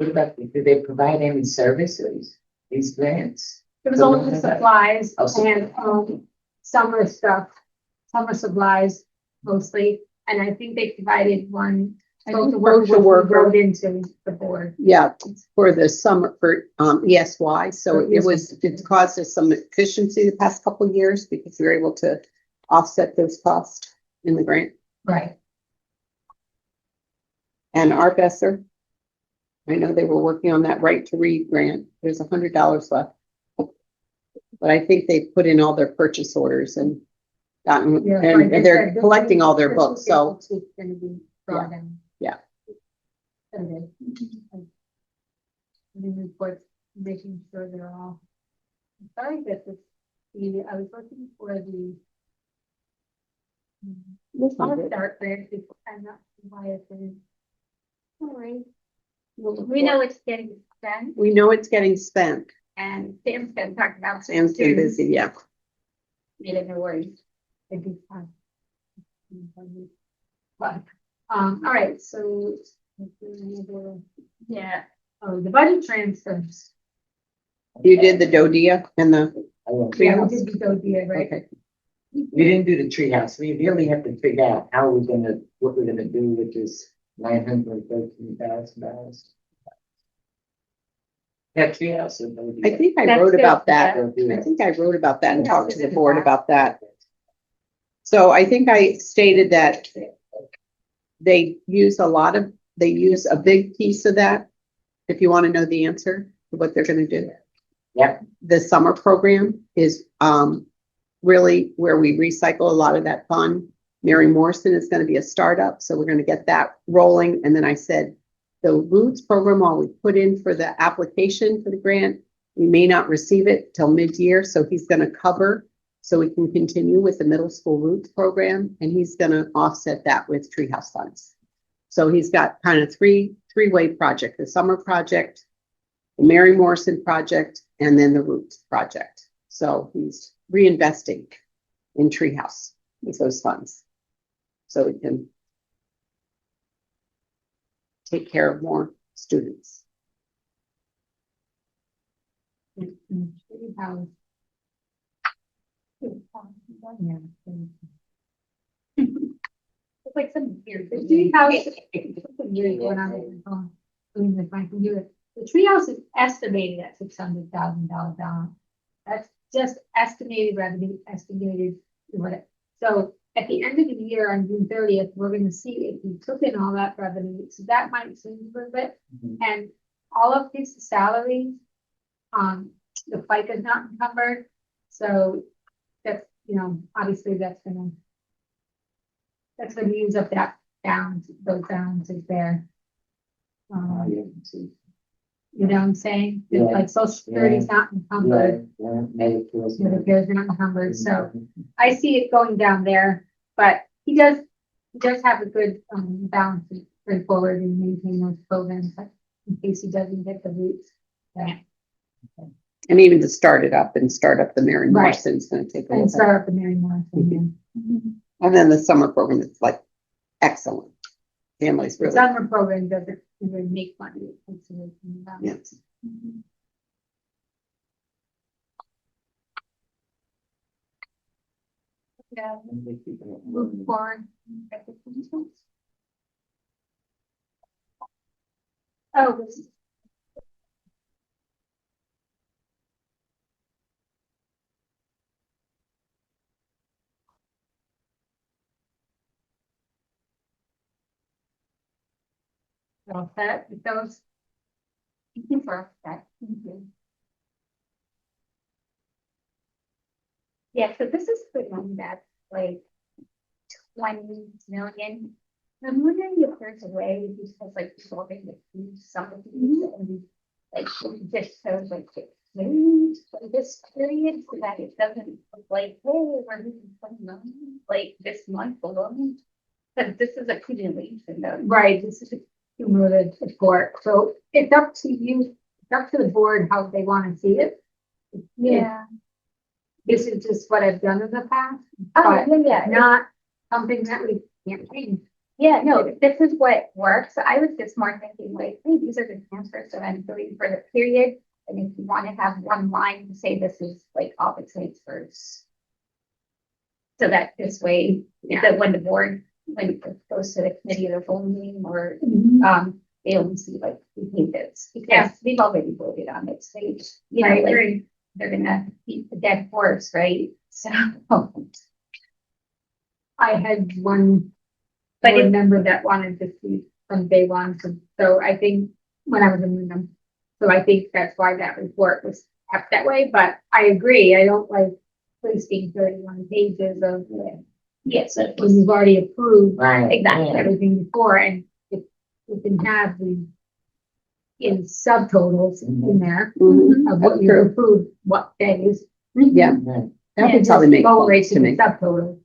S2: about, do they provide any services, these grants?
S4: It was only the supplies
S2: Okay.
S4: and, summer stuff, summer supplies mostly, and I think they provided one. Social worker wrote into the board.
S3: Yeah, for the summer, for ESY. So it's caused us some efficiency the past couple of years because we were able to offset those costs in the grant.
S4: Right.
S3: And Arbesser, I know they were working on that right to read grant. There's $100 left. But I think they put in all their purchase orders and gotten,
S4: Yeah,
S3: and
S4: like I
S3: they're
S4: said, this
S3: collecting
S4: week-
S3: all their
S4: this
S3: books,
S4: week
S3: so.
S4: It's gonna be brought down.
S3: Yeah.
S4: Okay. The reports, making sure they're all. I'm sorry that this, I was looking for the. I'll start there, I'm not sure why it's in. All right.
S1: We know it's getting spent,
S3: We know it's getting spent.
S1: and Sam's been talking about.
S3: Sam's been busy, yeah.
S1: Need no worries.
S4: It'd be fun. But, all right, so.
S1: Yeah.
S4: Oh, the budget transfers.
S3: You did the Dodia and the,
S2: I won't-
S4: Yeah, we did the Dodia, right?
S3: okay.
S2: We didn't do the treehouse. We really have to figure out how we're gonna, what we're gonna do with this $913,000. That treehouse is gonna be.
S3: I think I
S1: That's
S3: wrote
S1: good,
S3: about that.
S2: yeah.
S3: I think I wrote about that and
S1: Yeah,
S3: talked to the
S1: it's in
S3: board
S1: that.
S3: about that. So I think I stated that they use a big piece of that. If you want to know the answer to what they're gonna do.
S2: Yep.
S3: The summer program is, really where we recycle a lot of that fund. Mary Morrison is gonna be a startup, so we're gonna get that rolling. And then I said, the Roots program, while we put in for the application for the grant, we may not receive it till mid-year, so he's gonna cover so we can continue with the middle school Roots program, and he's gonna offset that with Treehouse funds. So he's got kind of three-way project, the summer project, the Mary Morrison project, and then the Roots project. So he's reinvesting in Treehouse with those funds. So we can take care of more students.
S4: Treehouse. Yeah.
S1: It's like some weird.
S4: The treehouse. Something weird going on with my phone. I mean, with my computer. The treehouse is estimated at $600,000 balance. That's just estimated revenue, estimated what. So at the end of the year on June 30th, we're gonna see if we took in all that revenue. So that might change a little bit.
S2: Mhm.
S4: And all of his salaries, the FICA is not encumbered. So that's, obviously that's gonna use up that balance, those balances there.
S2: Yeah,
S4: You know what I'm saying?
S2: Yeah.
S4: Like social security is not encumbered,
S2: Medicare's-
S4: Medicare's not encumbered, so I see it going down there. But he does have a good, balance going forward and maintain those programs, like, in case he doesn't get the Roots. Yeah.
S3: And even to start it up and start up the Mary
S4: Right.
S3: Morrison's gonna take a
S4: And
S3: little bit.
S4: start up the Mary Morrison, yeah.
S3: And then the summer program is like excellent. Families
S4: The
S3: really,
S4: summer program doesn't even make money. It's really,
S3: yes.
S1: Yeah.
S2: Move
S1: Move forward. Oh, this is.
S4: all set with those.
S1: Thank you for that. Thank you. Yeah, so this is the one that's like 20 million. I'm wondering if there's a way because like solving the some of these and like just shows like for this period so that it doesn't look like, hey, we're losing 20 million like this month alone. But this is a accumulation though.
S4: Right, this is a cumulative report, so it's up to you, it's up to the board how they want to see it.
S1: Yeah.
S4: This is just what I've done in the past,
S1: Oh,
S4: but
S1: yeah.
S4: not something that we can't change.
S1: Yeah, no, this is what works. I was just more thinking like, hey, these are the transfers that I'm doing for the period. And if you want to have one line to say this is like all the transfers. So that this way, that when the board, when it goes to the committee of the whole meeting or, they only see like, we hate this. Because we've already voted on it, so, you know,
S4: I
S1: like,
S4: agree.
S1: they're gonna beat the dead horse, right? So.
S4: I had one
S1: But
S4: board
S1: it-
S4: member that wanted to see from day one, so I think when I was in them. So I think that's why that report was kept that way, but I agree, I don't like wasting 31 pages of,
S1: Yes, it
S4: when
S1: was,
S4: you've already approved
S2: Right.
S1: Exactly.
S4: everything before, and if we can have the in subtotals in there
S3: Mhm.
S4: of what
S3: That's
S4: you
S3: true.
S4: approved, what days.
S3: Yeah,
S2: Right.
S3: that
S1: Yeah,
S3: would probably make
S4: Go right
S3: sense
S4: to
S3: to
S4: the
S3: me,
S4: subtotal.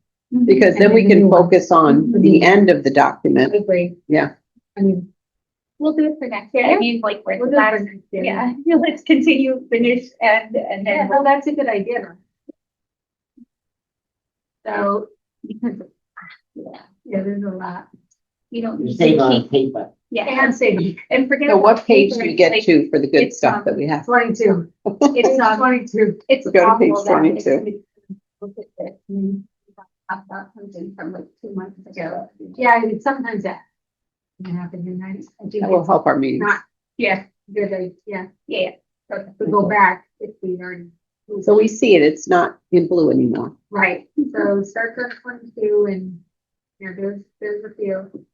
S3: because then
S4: And
S3: we
S4: then the
S3: can
S4: new one.
S3: focus on
S4: The
S3: the
S4: new one.
S3: end of the
S4: I
S3: document.
S4: agree.
S3: Yeah.
S4: I mean,
S1: we'll do it for next year. I mean, like, we're
S4: we'll do it for next year.
S1: yeah, let's continue, finish, and
S4: Yeah,
S1: then
S4: no, that's a good idea. So,
S1: because, yeah,
S4: yeah, there's a lot.
S1: you don't
S2: You
S1: need
S2: save
S1: to
S2: on
S1: keep,
S2: paper.
S1: yeah,
S4: And saving,
S1: and forget.
S3: So what
S1: about
S3: page
S1: paper,
S3: do you get
S1: like,
S3: to for the good
S4: it's,
S3: stuff that we have?
S4: 22.
S1: It's,
S4: 22.
S1: it's
S3: Go to page
S1: awful that
S3: 22.
S1: look at this, and I've got something from like 2 months ago.
S4: Yeah, it's sometimes that can happen, and I think
S3: That will
S4: it's
S3: help our meetings.
S4: not
S1: Yeah,
S4: good, yeah,
S1: yeah,
S4: so to go back if we already.
S3: So we see it, it's not in blue anymore.
S4: Right, so start from 22 and, there's a few.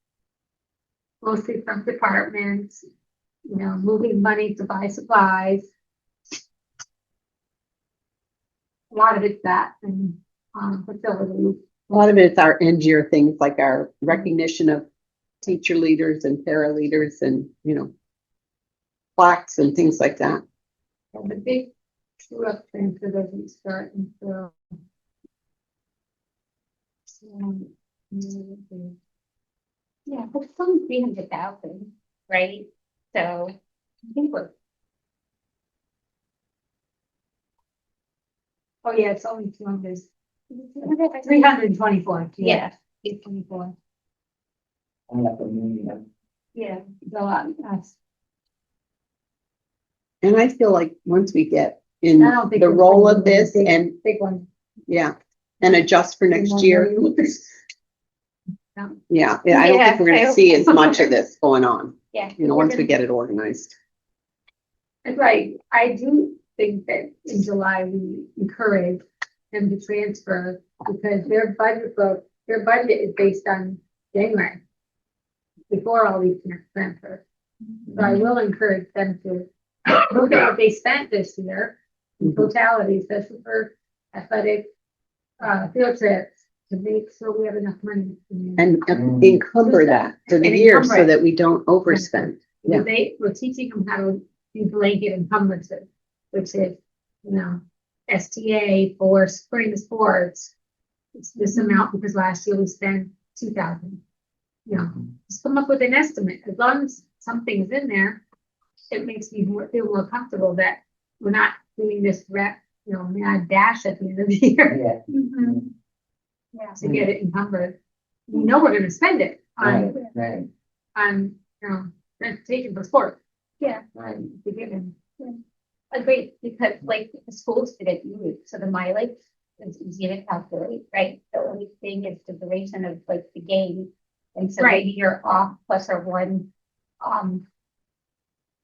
S4: Mostly from departments, moving money to buy supplies. A lot of it's that and, facilities.
S3: A lot of it's our end year things, like our recognition of teacher leaders and para leaders and, plaques and things like that.
S4: And the big true up transfer doesn't start until.
S1: yeah, but it's only 300,000, right? So, I think we're,
S4: Oh, yeah, it's only 200, 324.
S1: yeah,
S4: 824.
S2: I have a million.
S4: Yeah, it's a lot, that's,
S3: And I feel like once we get in
S4: I don't think.
S3: the
S4: it's
S3: role
S4: gonna
S3: of
S4: be a
S3: this
S4: big-
S3: and,
S4: Big one.
S3: yeah, and adjust for next year, yeah, I don't
S1: Yeah,
S3: think we're
S1: I
S3: gonna
S1: hope
S3: see as
S1: so.
S3: much of this going on,
S1: yeah.
S3: once we get it organized.
S4: Right, I do think that in July, we encourage them to transfer because their budget is based on January. Before all these transfers. So I will encourage them to look at what they spent this year in totality, especially for athletic, field trips, to make sure we have enough money.
S3: And encumber that for the
S4: And
S3: year
S4: encumber
S3: so
S4: it.
S3: that we don't overspend.
S4: Because we're teaching them how to do blanket encumbrances, which is, STA for spring sports. It's this amount because last year we spent 2,000. Just come up with an estimate. As long as something's in there, it makes me feel more comfortable that we're not doing this mad dash at the end of the year
S2: Yeah.
S1: Mhm. Yeah.
S4: to get it encumbered. We know we're gonna spend it
S2: Right,
S4: on,
S2: right,
S4: transportation for sport.
S2: right.
S4: To get in.
S1: Agreed, because like the schools didn't use, so the mileage is easy to calculate, right? The only thing is the duration of like the game. And so
S4: Right.
S1: maybe you're off plus or 1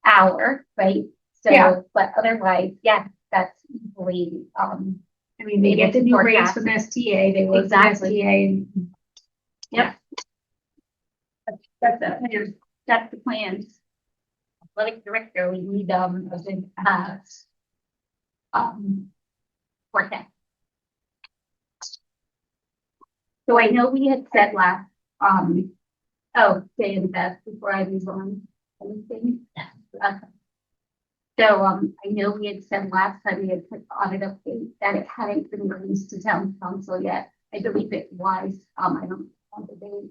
S1: hour, right? So,
S4: Yeah.
S1: but otherwise, yeah, that's easily,
S4: I mean, they get the new rates from STA, they work with
S1: Exactly.
S4: STA and.
S1: Yep. That's the plan. That's the plan. Athletic director, we need, a good, forecast. So I know we had said last, Jay and Beth, before I move on, anything? So, I know we had said last time we had put audit update that it hadn't been released to town council yet. I believe it was, I don't want the date.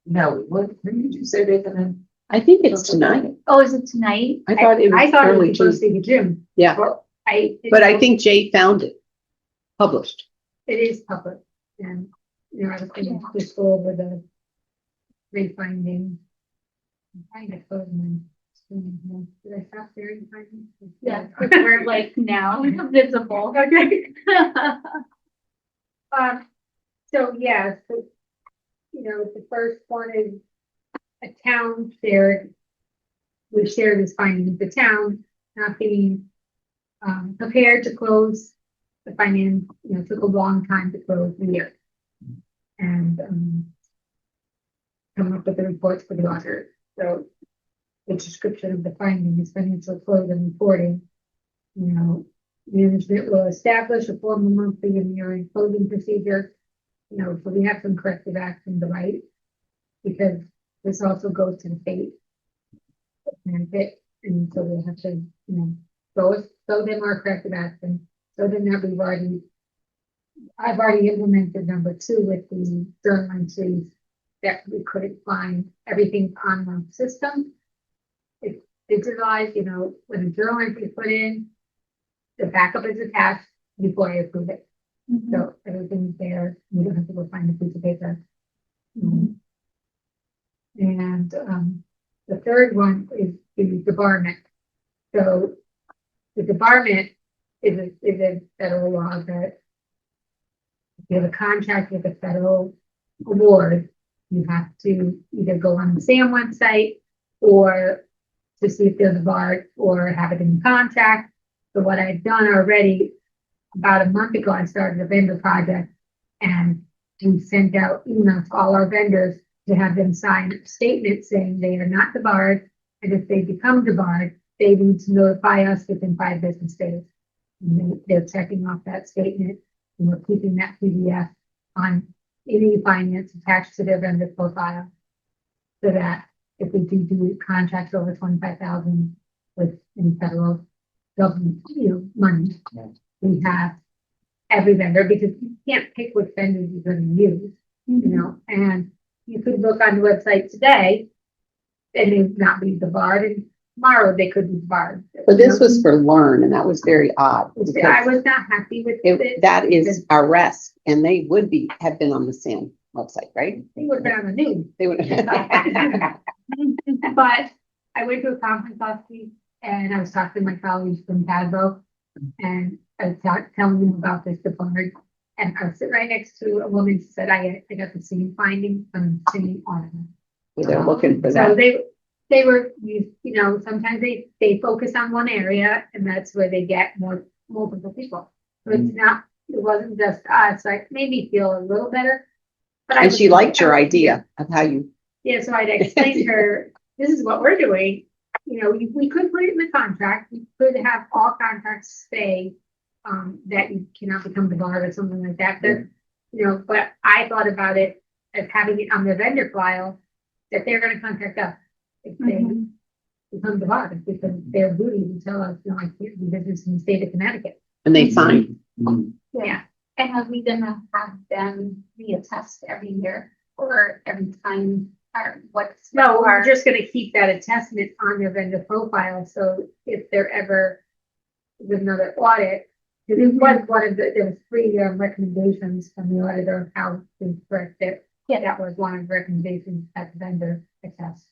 S2: No, when did you say they're gonna?
S3: I think it's tonight.
S1: Oh, is it tonight?
S3: I thought it was
S4: I thought it
S3: early
S4: was first
S3: June.
S4: week of June.
S3: Yeah,
S4: Well,
S3: but I think Jay found it published.
S4: it is public and, I was gonna just go over the refinding. I'm trying to close my screen here. Did I stop there?
S1: Yeah, we're like now visible.
S4: Okay. So yeah, so, the first one is a town shared. We share this finding, the town not being, prepared to close the finance, took a long time to close the year. And, come up with the reports for the auditor, so the description of the finding is financial close and reporting, Management will establish a formal monthly and yearly closing procedure. You know, so we have some corrective action to write. Because this also goes to the state. And so we have to, you know, so them our corrective action. So then that I've already implemented number 2 with the journal entries that we couldn't find everything on the system. It's digitalized, you know, when a journal entry is put in, the backup is attached before I approve it. So everything's there. You don't have to go find a piece of paper. And the third one is the debarment. So the debarment is a federal law that if you have a contract with a federal award, you have to either go on the SAM website or to see if they're debarred or have it in the contract. So what I've done already, about a month ago, I started a vendor project and we sent out emails to all our vendors to have them sign a statement saying they are not debarred, and if they become debarred, they need to notify us within 5 business days. And they're checking off that statement, and we're keeping that PDF on any finance attached to their vendor profile, so that if we do contracts over 25,000 with any federal government, money, we have every vendor, because you can't pick which vendors you're going to use, and you could look on the website today and they not be debarred, and tomorrow they could be debarred.
S3: But this was for Learn, and that was very odd.
S4: I was not happy with it.
S3: That is our rest, and they would have been on the SAM website, right?
S4: They would have been on the news.
S3: They would have.
S4: But I went to a conference last week and I was talking to my colleagues from Padbo, and I was telling them about this debarred. And I was sitting right next to a woman who said, I got the same finding from the same auditor.
S3: They're looking for
S4: So
S3: that.
S4: they were, sometimes they focus on one area and that's where they get multiple people. So it's not, it wasn't just us, so it made me feel a little better. But
S3: And she liked your idea of how you.
S4: Yeah, so I'd explain to her, this is what we're doing. We could put it in the contract. We could have all contracts say that you cannot become debarred or something like that. But I thought about it as having it on their vendor file that they're going to contact us if they become debarred, because their duty to tell us, I can't do business in the state of Connecticut.
S3: And they signed.
S1: Yeah, and are we gonna have them reattest every year or every time, or what's?
S4: No, we're just going to keep that attestment on their vendor profile. So if there ever is another audit, because it was there was 3 recommendations from the auditor of how to correct it. Yeah, that was one of the recommendations that the vendor attest.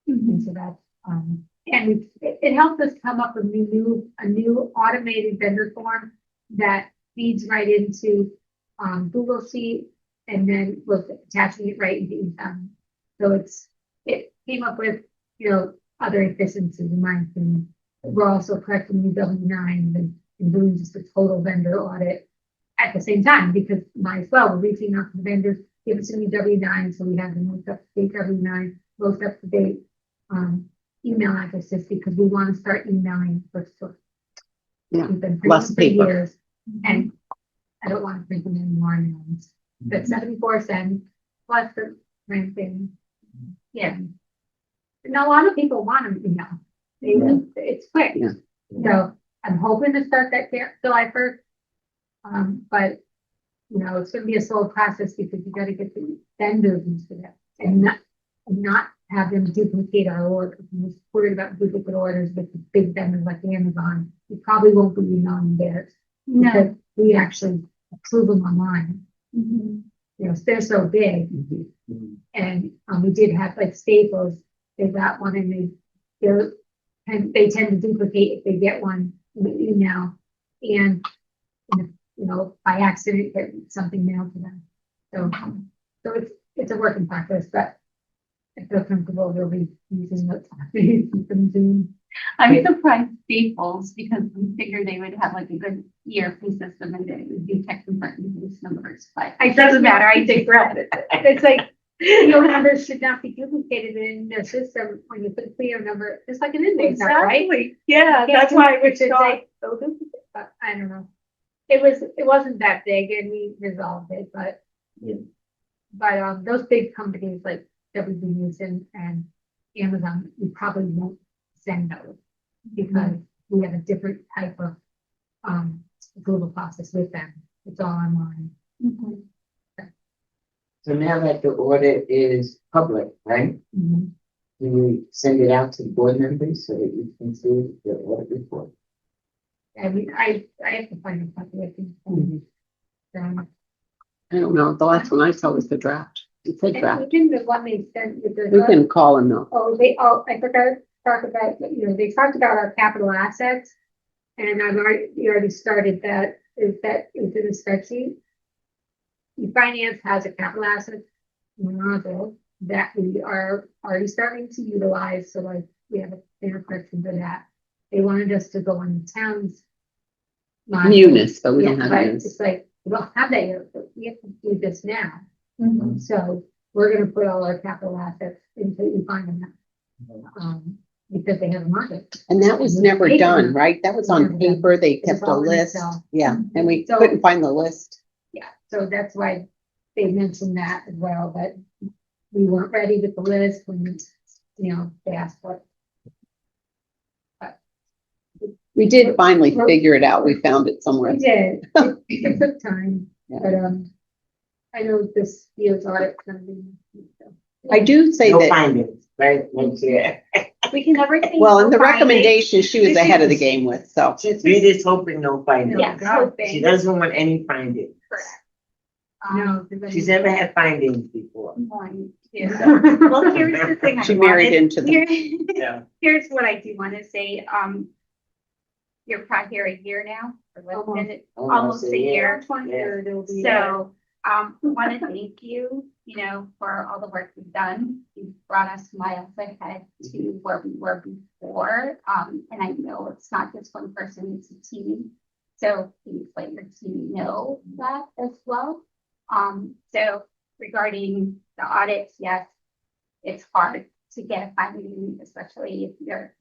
S4: And so that's, and it helped us come up with a new automated vendor form that feeds right into Google Sheet, and then was attaching it right into eSign. So it came up with, other efficiencies in my opinion. We're also correcting the W-9 and doing just a total vendor audit at the same time, because might as well, we're reaching out to the vendors, give us a new W-9, so we have the most up-to-date W-9, most up-to-date email addresses, because we want to start emailing for sure.
S3: Yeah,
S4: We've been
S3: less
S4: printing for
S3: paper.
S4: years, and I don't want to print them anymore emails. But 74 cents plus the printing. Yeah. And a lot of people want them email. It's quick.
S3: Yeah.
S4: So I'm hoping to start that July 1st. But it's going to be a slow process, because you got to get the vendors into that and not have them duplicate our orders. I'm just worried about duplicate orders with the big vendors like Amazon. You probably won't be emailing theirs.
S1: No.
S4: Because we actually approve them online. They're so big. And we did have like Staples, they got one, and they tend to duplicate if they get one in the email, and by accident get something mailed to them. So it's a work in progress, but I feel comfortable we'll be using them soon.
S1: I'm surprised Staples, because we figured they would have like a good ERP system and that it would detect important these numbers, but it doesn't matter, I take credit.
S4: It's like, numbers should not be duplicated in their system when you put a clear number, just like an invoice number, right?
S1: Yeah, that's why I would
S4: should
S1: say.
S4: say, but I don't know. It wasn't that big and we resolved it, but.
S2: Yeah.
S4: But, those big companies like WB News and Amazon, we probably won't send those. Because we have a different type of, approval process with them. It's all online.
S2: So now that the audit is public, right?
S4: Mhm.
S2: Do we send it out to the board members so that you can see the audit report?
S4: I mean, I have to find a copy, I think.
S3: I don't know. The last one I saw was the draft. It said
S4: And
S3: draft.
S4: even the one they sent with
S3: We
S4: the,
S3: can call him though.
S4: I forgot to talk about, they talked about our capital assets. And we already started that, is that into the spreadsheet. The finance has a capital asset model that we are already starting to utilize, so like, we have a clear question for that. They wanted us to go on the town's module.
S3: Munis, but we don't
S4: Yeah,
S3: have
S4: but
S3: Munis.
S4: it's like, we don't have that yet, but we have to do this now. So we're gonna put all our capital assets into e-finance. Because they have a market.
S3: And that was never
S4: Paper.
S3: done, right? That was on
S4: Never done.
S3: paper. They
S4: It was
S3: kept a
S4: all in
S3: list.
S4: Excel.
S3: Yeah, and we
S4: So-
S3: couldn't find the list.
S4: Yeah, so that's why they mentioned that as well, but we weren't ready with the list when, they asked what.
S3: We did finally figure it out. We found it somewhere.
S4: We did, it took time,
S3: Yeah.
S4: but, I know this year's audit's gonna be. so.
S3: I do say
S2: No
S3: that,
S2: findings, right? Next year.
S1: We can never say.
S3: well, in the
S1: no findings.
S3: recommendation, she was ahead of the game with, so.
S2: We just hoping no findings.
S1: Yes, hoping.
S2: She doesn't want any findings.
S1: Correct.
S4: No. because
S2: She's never had findings before.
S1: One, two. Well, here's the thing.
S3: She married into the,
S2: Yeah.
S1: Here's what I do want to say, you're probably here a year now, or less than it, almost a year.
S4: 23rd, it'll be.
S1: So, want to thank you, for all the work you've done. You've brought us miles ahead to where we were before. And I know it's not just one person, it's a team. So please let your team know that as well. So regarding the audits, yes, it's hard to get a finding, especially if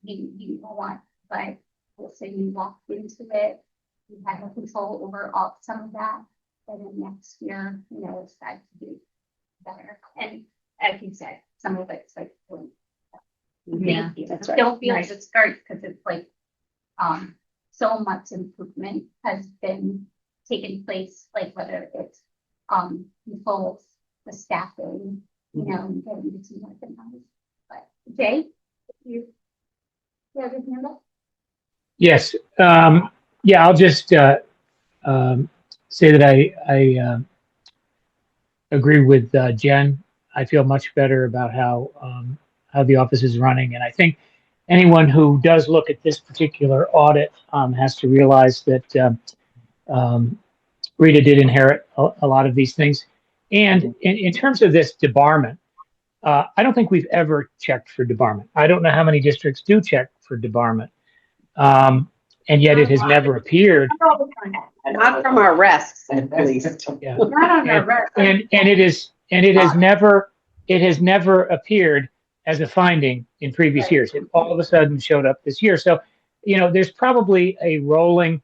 S1: you want, but also you walked into it, you had no control over some of that. And then next year, it's time to do better. And as you said, some of it's like,
S3: yeah,
S1: thank you.
S3: that's right.
S1: Don't feel
S4: Right.
S1: discouraged because it's like, so much improvement has been taking place, like whether it's, controls, the staffing, and getting the team organized. But Jay, you have anything else?
S5: Yes, yeah, I'll just say that I agree with Jen. I feel much better about how the office is running, and I think anyone who does look at this particular audit has to realize that Rita did inherit a lot of these things. And in terms of this debarment, I don't think we've ever checked for debarment. I don't know how many districts do check for debarment. And yet it has never appeared.
S3: Not from our rests, at least.
S5: Yeah.
S4: Not on our rep.
S5: And it has never appeared as a finding in previous years. It all of a sudden showed up this year. So, there's probably a rolling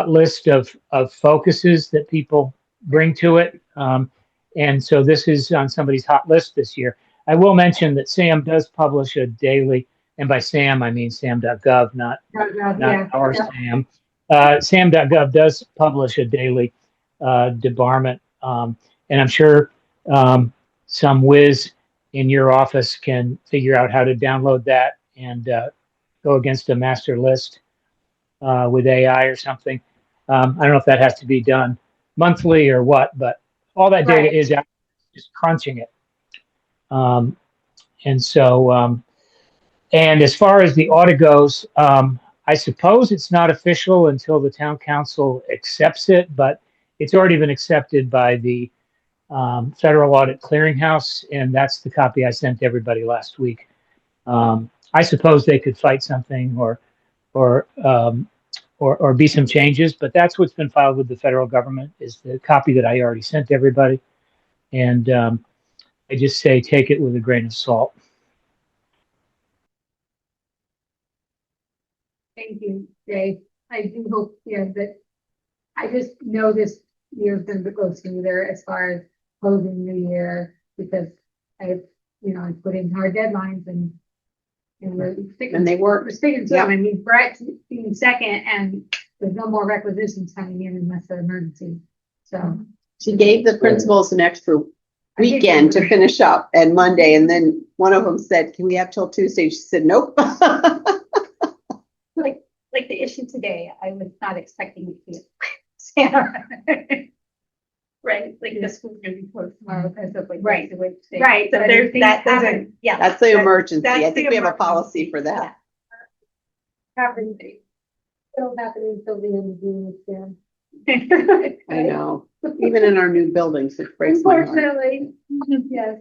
S5: list of focuses that people bring to it. And so this is on somebody's hot list this year. I will mention that SAM does publish a daily, and by SAM, I mean sam.gov, not our SAM. Sam.gov does publish a daily debarment. And I'm sure some whiz in your office can figure out how to download that and go against a master list with AI or something. I don't know if that has to be done monthly or what, but all that data
S4: Right.
S5: is out, just crunching it. And so, and as far as the audit goes, I suppose it's not official until the town council accepts it, but it's already been accepted by the Federal Audit Clearinghouse, and that's the copy I sent everybody last week. I suppose they could fight something or be some changes, but that's what's been filed with the federal government is the copy that I already sent everybody. And I just say take it with a grain of salt.
S4: Thank you, Jay. I do hope, yeah, that, I just know this year's gonna go smoother as far as closing the year, because I've, I put in hard deadlines and we're sticking.
S3: And they work.
S4: We're sticking to them. I mean, Brett's being second, and there's no more requisitions coming in unless they're emergency. So.
S3: She gave the principals an extra weekend to finish up and Monday, and then one of them said, can we have till Tuesday? She said, nope.
S1: Like the issue today, I was not expecting it to be Santa. Right, like the school's gonna be closed tomorrow because of like.
S4: Right.
S1: the way today.
S4: Right,
S1: So
S4: but
S1: there's
S4: things
S1: that, those are,
S4: happen.
S1: yeah.
S3: That's the emergency. I
S1: that's
S3: think
S1: the
S3: we have a
S1: emergency.
S3: policy for that.
S4: Everything. It'll happen until the end of June, yeah.
S3: I know. Even in our new buildings, it breaks my heart.
S1: Unfortunately, yes.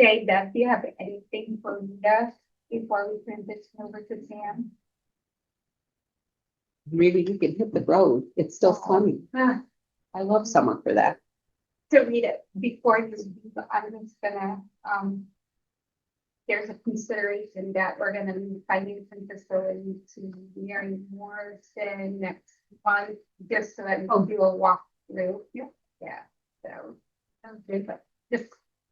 S1: Jay, Deb, do you have anything for us before we transition over to Sam?
S3: Maybe you can hit the road. It's still sunny.
S4: Ah,
S3: I love summer for that.
S1: To read it before you leave, I'm just gonna, there's a consideration that we're gonna move financing facility to Mary Morrison next month, just so that we can do a walkthrough. Yeah, so, sounds good, but just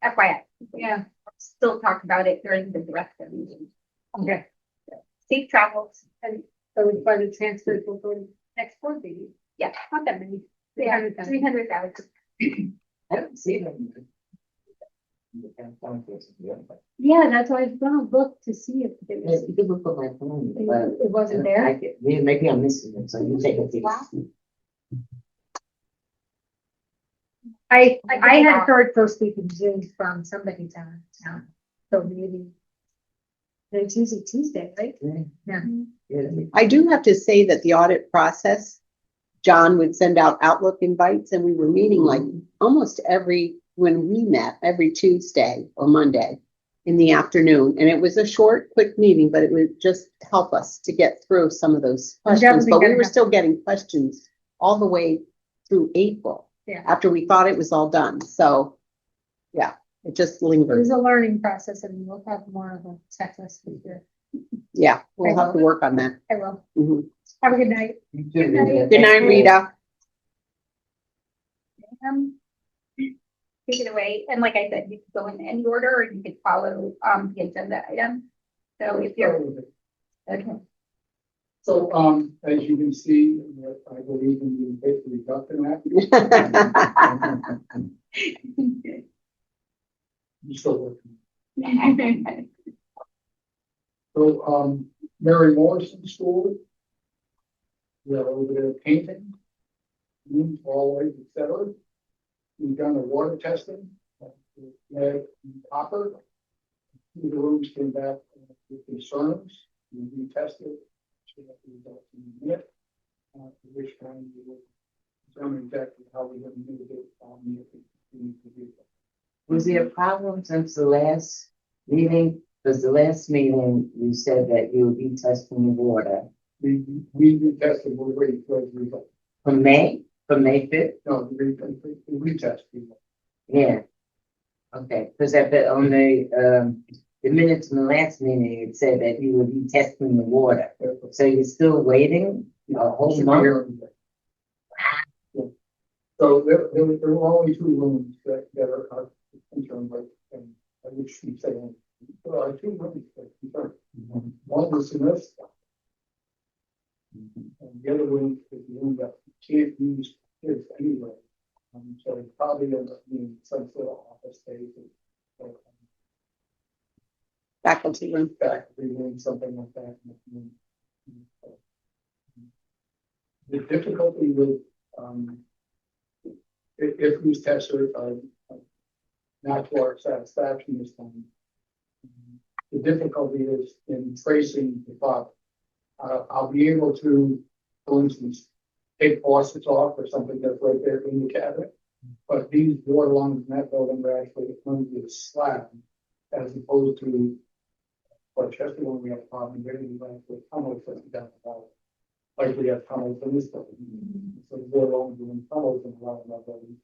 S1: FYI.
S4: yeah,
S1: Still talk about it during the director meeting.
S4: okay.
S1: Safe travels.
S4: And so we find the transfers will go to next board meeting.
S1: Yeah,
S4: Not that many.
S1: yeah,
S4: 300,000.
S1: 300,000.
S2: I don't see them.
S4: Yeah, that's why I was gonna look to see if it
S2: Yes,
S4: was,
S2: you could look at my phone, but.
S4: it wasn't there.
S2: Maybe I'm missing it, so you take a peek.
S4: I had heard first week in June from somebody down, so maybe. It's usually Tuesday, right? Yeah.
S2: Yeah.
S3: I do have to say that the audit process, John would send out Outlook invites, and we were meeting like almost when we met, every Tuesday or Monday in the afternoon. And it was a short, quick meeting, but it would just help us to get through some of those questions.
S4: definitely
S3: But we
S4: gonna
S3: were
S4: have-
S3: still getting questions all the way through April.
S4: Yeah.
S3: After we thought it was all done. So, yeah, it just
S4: It
S3: lingered.
S4: was a learning process, and we'll have more of a checklist this year.
S3: Yeah, we'll have to work on that.
S4: I will.
S3: Mhm.
S4: Have a good night.
S2: You too,
S4: night.
S2: Rita.
S3: Good night, Rita.
S1: Take it away. And like I said, you could go in any order or you could follow the agenda item. So if you're okay.
S6: So, as you can see, I believe in the Inflation Reduction Act. You still working. So, Mary Morrison School. We are over there painting, rooms, hallways, et cetera. We've done a water testing, lead and copper. The rooms came back with concerns. We retested. So that the results in a minute. Which time we will determine exactly how we're going to mitigate the.
S2: Was there a problem since the last meeting? Because the last meeting, you said that you would be testing the water
S6: We retested, we're waiting for the result.
S2: from May 5th?
S6: No, we retest people.
S2: Yeah. Okay, because on the minutes from the last meeting, it said that you would be testing the water. So you're still waiting a whole month?
S6: So there were only two rooms that are concerned with, and I wish we said, there are two rooms that are concerned. One was in this. And the other room is the room that you can't use kids anyway. So it's probably end up being some sort of office space. Or,
S3: Faculty room.
S6: faculty room, something like that. The difficulty with, if these tests are not to our satisfaction this time, the difficulty is in tracing the product. I'll be able to, for instance, take faucets off or something that's right there in the cabinet. But these water lines in that building are actually under the slab, as opposed to Chester when we have a problem, we have tunnels that down the hall. Like we have tunnels in this building. So the water lines are in tunnels in a lot of our buildings.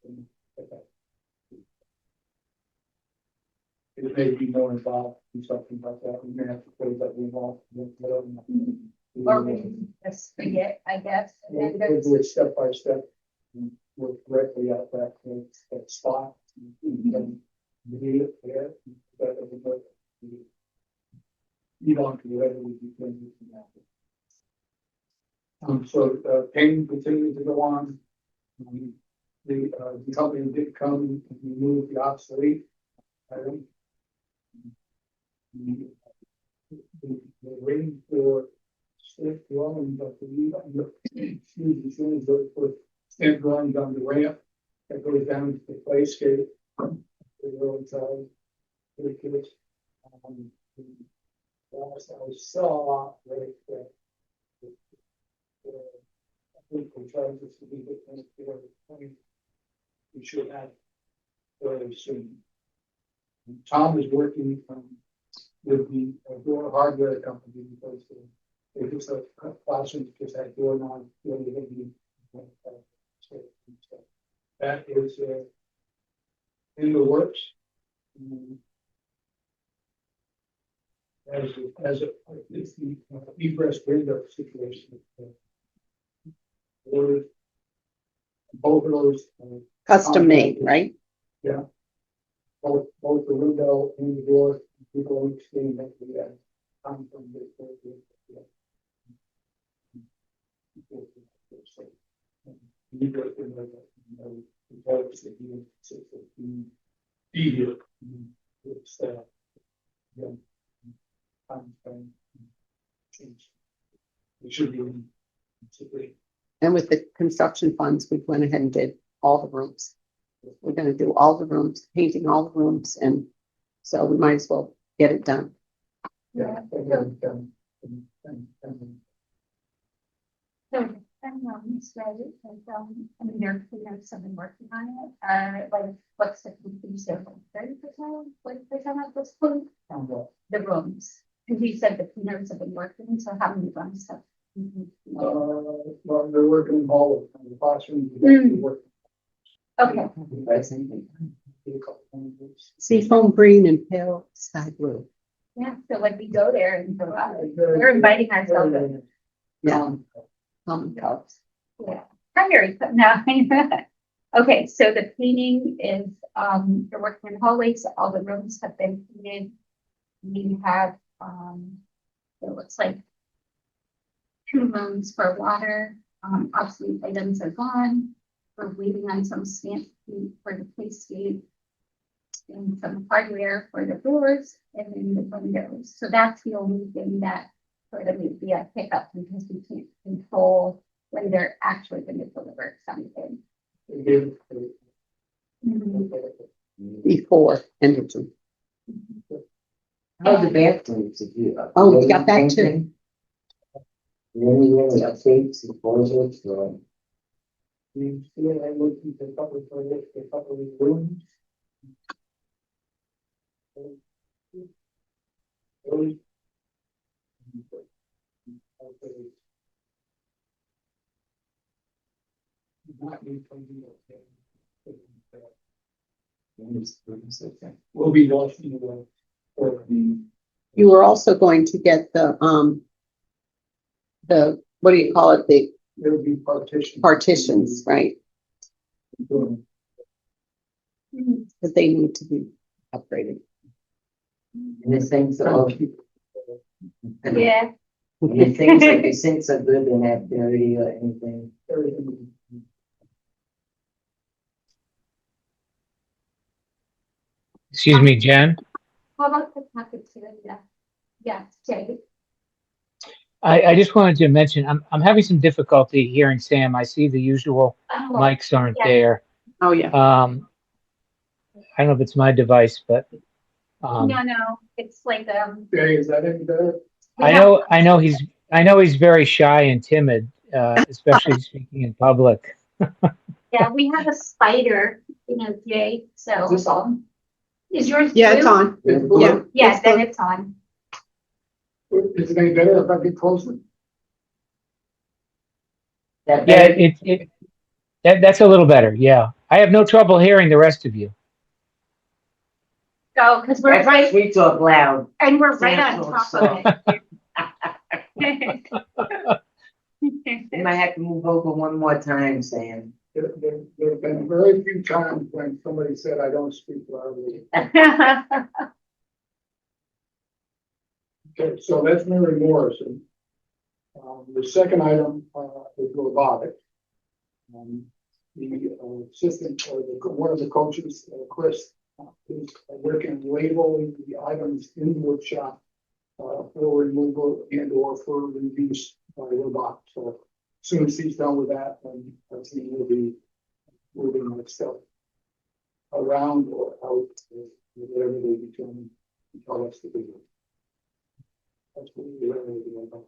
S6: It may be more involved in something like that. We may have to close that room off.
S1: or we just forget, I guess. And then
S6: We'll
S1: there's-
S6: do it step by step. And work directly at that spot. And then leave it there. You don't do whatever you can. So, painting continues to go on. The company did come and remove the obsolete item. We're waiting for stiff drawings, but excuse me, soon as those put stamp drawings on the ramp that goes down to the play skate. The road side. For the kids. Last I saw, right, I think we're trying to be different for the 20. We should have very soon. And Tom is working with the door hardware company because they just classrooms just had door on. That is in the works. As it's the egress window situation. Ordered both of those.
S3: Custom made, right?
S6: Both the window and the door, people understand that we have come from this. It should be.
S3: And with the construction funds, we went ahead and did all the rooms. We're gonna do all the rooms, painting all the rooms, and so we might as well get it done.
S1: Yeah. So, Ms. Ready, I mean, there have been working on it, like, what's the completion, 30%, 40% at this point? The rooms, because you said the cleaners have been working, so how many rooms have?
S6: Well, they're working in all of the classrooms.
S1: Okay,
S3: Seafoam green and pale sky blue.
S1: yeah, so when we go there and go out, we're inviting ourselves.
S3: Yeah. Common colors.
S1: Yeah, primary, no. Okay, so the painting is, they're working in hallways, all the rooms have been painted. We have, it looks like 2 rooms for water, obsolete items are gone. We're waiting on some stamp for the playscape and some hardware for the doors and then the windows. So that's the only thing that sort of may be a hiccup because we can't control when they're actually going to deliver something.
S3: Before end of June.
S2: How's the bathrooms if you?
S3: Oh, we got that too.
S2: Any updates, proposals, or?
S6: We still are looking for a couple of toilets, a couple of rooms. We'll be watching the.
S3: You were also going to get the, what do you call it? The
S6: There'll be partitions.
S3: partitions, right? But they need to be upgraded.
S2: And the things that all.
S1: Yeah,
S2: And the things that the sinks are good and have dirty or anything.
S5: Excuse me, Jen.
S1: how about the cafeteria? Yes, Jay.
S5: I just wanted to mention, I'm having some difficulty hearing Sam. I see the usual
S1: Oh,
S5: mics aren't
S1: yeah.
S5: there.
S3: Oh, yeah.
S5: I don't know if it's my device, but
S1: No, it's like,
S6: Jay, is that any better?
S5: I know he's very shy and timid, especially speaking in public.
S1: yeah, we have a spider, Jay, so.
S6: Is this on?
S1: Is yours?
S3: Yeah, it's
S1: blue?
S3: on.
S6: Yeah.
S1: Yeah, then it's on.
S6: Is it any better if I get closer?
S2: That
S5: Yeah,
S2: better?
S5: that's a little better. Yeah, I have no trouble hearing the rest of you.
S1: Go, because we're
S2: That's
S1: right,
S2: we talk loud.
S1: and we're right on
S2: Sam's
S1: top
S2: so
S1: of it.
S2: might have to move over one more time, Sam.
S6: There have been very few times when somebody said I don't speak loudly. Okay, so that's Mary Morrison. The second item, is robotics. The assistant, or one of the coaches, Chris, is working labeling the items in the workshop for removal and or for reuse by robot. So as soon as he's done with that, then our team will be moving that stuff around or out, whatever they determine to tell us to do. That's what we really do about.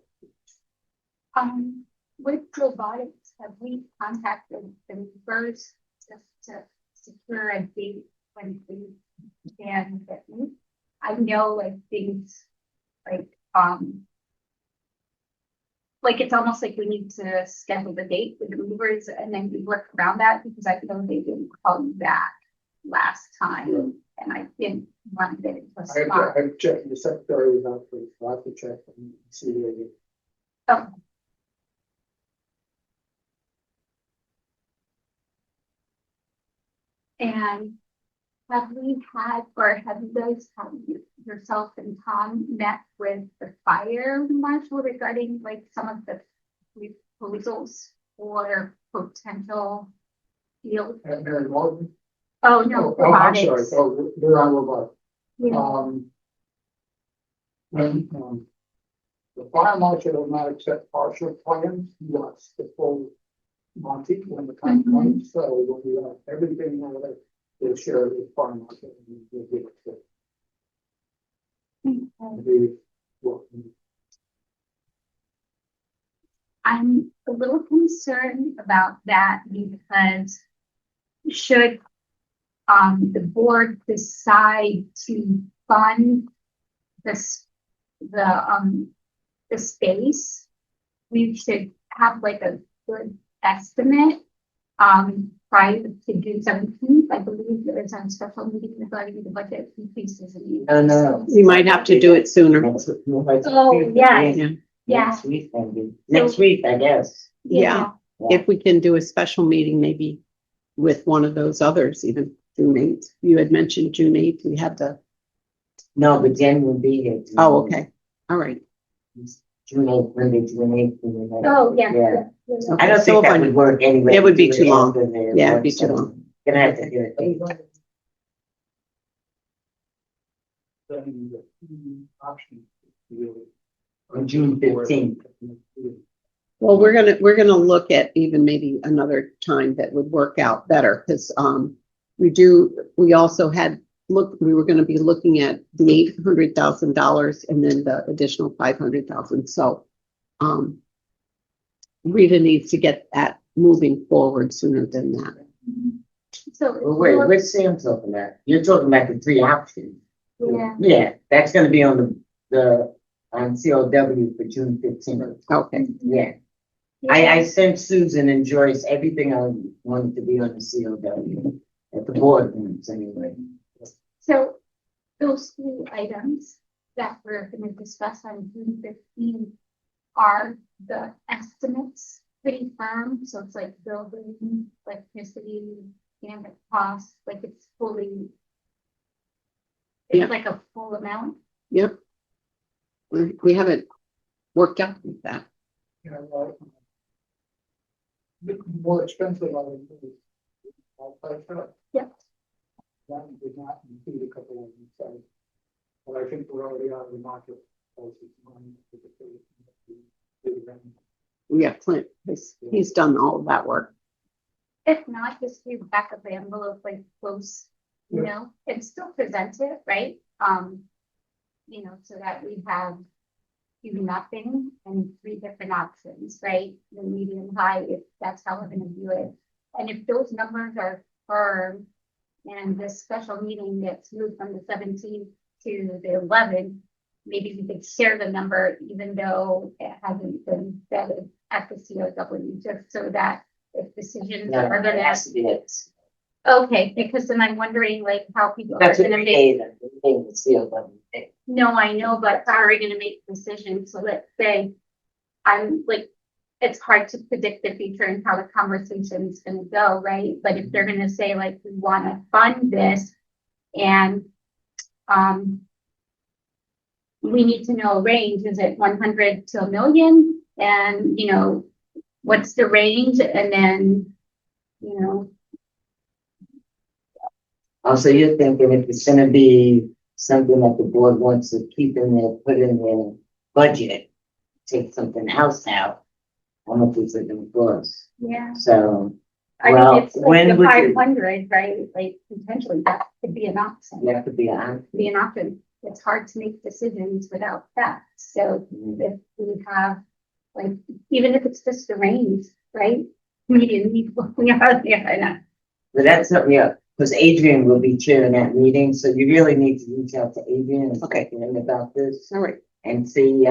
S1: With robotics, have we contacted the movers just to secure a date when things can get moved? I know like things like it's almost like we need to schedule the date with the movers and then we work around that because I know they didn't call me back last time and I didn't want to get into a spot.
S6: I've checked, the secretary was out for, so I have to check and see where it is.
S1: Oh. And have we had, or have you guys, yourself and Tom met with the fire marshal regarding like some of the proposals for potential field?
S6: At Mary Morgan?
S1: Oh, no,
S6: I'm
S1: robotics.
S6: sorry, oh, they're on robotics.
S1: Yeah.
S6: When, the fire marshal does not accept partial plans, he wants the full Monty when the time comes, so when we have everything on it, we'll share it with fire marshal and we'll give it to
S1: I'm a little concerned about that because should the board decide to fund this the space, we should have like a good estimate prior to June 17th. I believe there is a special meeting regarding the budget increases.
S2: No.
S3: You might have to do it sooner.
S1: Oh, yeah. Yeah.
S2: Next week, maybe. Next week, I guess.
S3: Yeah. If we can do a special meeting, maybe with one of those others, even June 8th. You had mentioned June 8th. We had the.
S2: No, but Jen will be here.
S3: Oh, okay. All right.
S2: June 8th, Monday, June 8th.
S1: Oh, yeah.
S3: Okay,
S2: I don't
S3: so
S2: think that would work anyway.
S3: It would be
S2: Do
S3: too long.
S2: after the
S3: Yeah, it'd be
S2: work,
S3: too
S2: so
S3: long.
S2: Gonna have to do it.
S6: option.
S2: On June 15th.
S3: Well, we're gonna look at even maybe another time that would work out better because we also had we were gonna be looking at the $800,000 and then the additional 500,000. So Rita needs to get that moving forward sooner than that.
S1: So
S2: Well, wait, what's Sam talking about? You're talking about the 3 options.
S1: yeah.
S2: Yeah, that's gonna be on the on COW for June 15th.
S3: Okay.
S2: Yeah. I sent Susan and Joyce everything I wanted to be on the COW at the board rooms anyway.
S1: So those 3 items that we're going to discuss on June 15th are the estimates pretty firm. So it's like building, electricity, and costs, like it's fully, it's like a full amount.
S3: Yep. We haven't worked out with that.
S6: You know, more expensive on the
S1: Yep.
S6: that did not include a couple of them, so. But I think we're already out of the market.
S3: Yeah, Clint, he's done all of that work.
S1: If not, just do back of the envelope, like close, you know, and still present it, right? You know, so that we have do nothing and 3 different options, right? The medium, high, if that's how we're gonna do it. And if those numbers are firm and this special meeting gets moved from the 17th to the 11th, maybe we could share the number even though it hasn't been vetted at the COW, just so that if decisions are gonna
S2: Yes, it is.
S1: okay, because then I'm wondering like how people
S2: That's
S1: are
S2: what
S1: gonna
S2: we
S1: make.
S2: pay them. We pay the COW.
S1: No, I know, but how are we gonna make decisions? So let's say I'm like it's hard to predict the future and how the conversation's gonna go, right? But if they're gonna say like, we wanna fund this and, we need to know a range, is it 100 to 1 million? And, you know, what's the range? And then, you know,
S2: Also, you're thinking if it's gonna be something that the board wants to keep in there, put in their budget, take something else out, how much is it gonna cost?
S1: yeah.
S2: So,
S1: I
S2: Well,
S1: mean, it's like
S2: when
S1: the
S2: would you-
S1: 500, right? Like potentially that could be an option.
S2: that could be on.
S1: Be an option. It's hard to make decisions without that. So if we have, like, even if it's just the range, right? Median, yeah, I know.
S2: But that's something, yeah, because Adrian will be chairing that meeting, so you really need to reach out to Adrian and talk
S3: Okay.
S2: to him about this
S3: All right.
S2: and see,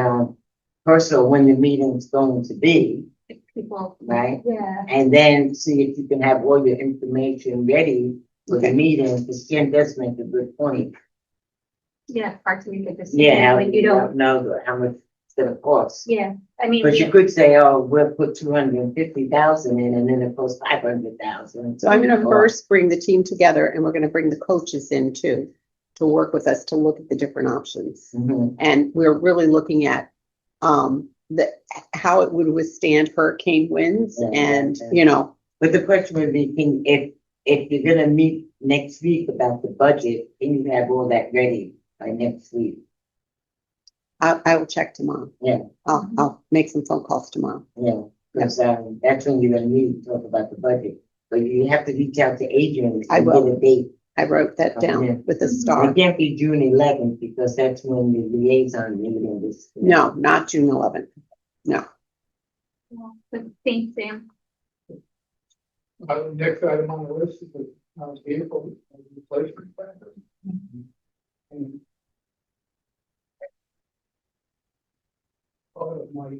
S2: first of all, when the meeting's going to be,
S1: If people,
S2: right?
S1: yeah,
S2: And then see if you can have all your information ready for the
S3: Okay.
S2: meeting, because Jim does make a good point.
S1: yeah, it's hard to make a decision
S2: Yeah,
S1: when you don't,
S2: know how much it's gonna cost.
S1: yeah. I mean,
S2: But you could say, oh, we'll put 250,000 in, and then it costs 500,000.
S3: So I'm gonna first bring the team together and we're gonna bring the coaches in too, to work with us to look at the different options.
S2: Mhm.
S3: And we're really looking at, how it would withstand hurricane winds
S2: Yeah,
S3: and,
S2: yeah.
S3: you know,
S2: But the question would be, if you're gonna meet next week about the budget, can you have all that ready by next week?
S3: I will check tomorrow.
S2: Yeah.
S3: I'll make some phone calls tomorrow.
S2: Yeah, because, that's when you're gonna need to talk about the budget. But you have to reach out to Adrian
S3: I
S2: and
S3: will.
S2: get a date.
S3: I wrote that
S2: Okay.
S3: down with a
S2: It
S3: star.
S2: can't be June 11th, because that's when the liaison meeting is.
S3: No, not June 11th. No.
S1: but thanks, Sam.
S6: Next item on the list is the vehicle replacement plan. And part of my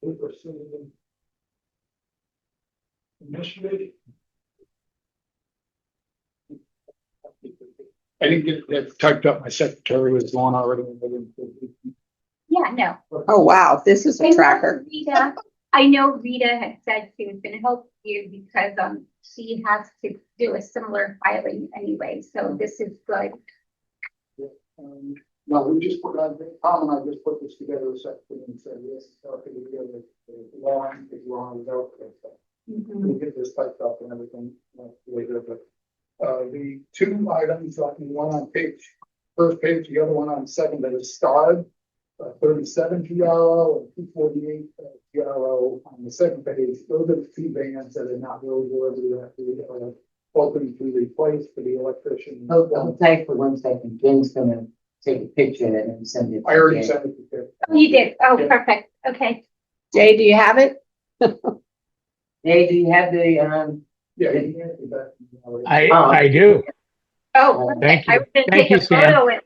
S6: paper citizen initiative. I didn't get that typed up. My secretary was on already.
S1: Yeah, no.
S3: Oh, wow, this is
S1: I
S3: a
S1: know
S3: tracker.
S1: Rita, I know Rita had said she was gonna help you because, she has to do a similar filing anyway, so this is good.
S6: No, we just put on, Tom and I just put this together a second and said, yes, okay, we have the line, if you want to go.
S1: Mhm.
S6: We'll get this typed up and everything later, but, the two items, one on first page, the other one on second, that is starred, 37 GRO and 248 GRO on the second page. Those are the two bands that are not really worthy that we are hoping to replace for the electrician.
S2: Hold tight for 1 second. Jim's gonna take a picture of it and send it.
S6: I already
S2: Jay.
S6: sent it to you.
S1: Oh, you did? Oh,
S6: Yeah.
S1: perfect. Okay.
S3: Jay, do you have it?
S2: Jay, do you have the,
S6: Yeah. he answered that.
S5: I do.
S1: Oh,
S5: Thank
S1: okay. I
S5: you.
S1: was gonna
S5: Thank
S1: take
S5: you,
S1: a
S5: Sam.
S1: photo and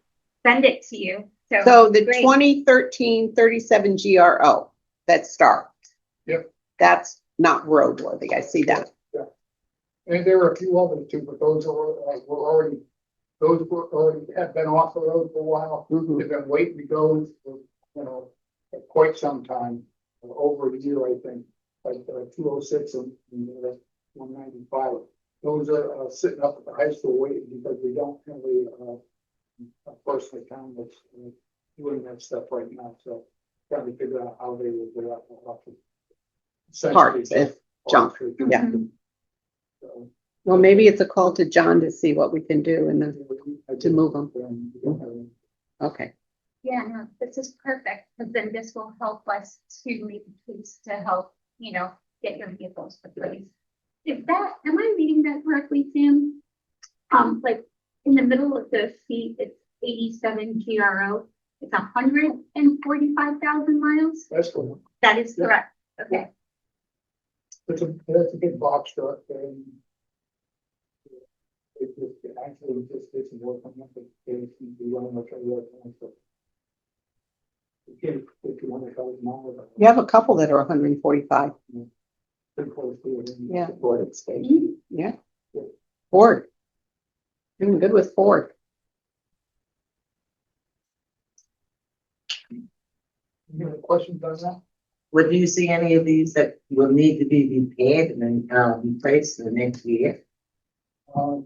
S1: send it to you.
S3: So the
S1: great.
S3: 2013 37 GRO, that's star.
S6: Yep.
S3: That's not roadworthy. I see that.
S6: And there are a few others too, but those have been off the road for a while.
S3: Mhm.
S6: They've been waiting to go for, quite some time, over a year, I think, like 206 and 195. Those are sitting up at the high school waiting because we don't have a person in town that's doing that stuff right now. So trying to figure out how they will get out.
S3: Parts, if junk, yeah.
S6: So,
S3: Well, maybe it's a call to John to see what we can do and then, to move them. okay.
S1: Yeah, no, this is perfect, because then this will help us to make tweaks to help, get your vehicles replaced. Am I reading that correctly, Sam? Like in the middle of the sheet, it's 87 GRO. It's 145,000 miles.
S6: That's cool.
S1: That is
S6: Yeah.
S1: correct. Okay.
S6: That's a big box truck and it actually just did some work on that. It's running much of work on it. So you can't put 200,000 miles.
S3: You have a couple that are 145.
S6: Pretty close to it.
S3: Yeah.
S2: Ford station.
S3: Yeah. Ford. Doing good with Ford.
S6: You have questions on that?
S2: Would you see any of these that will need to be repaired and then, replaced the next year?
S6: Told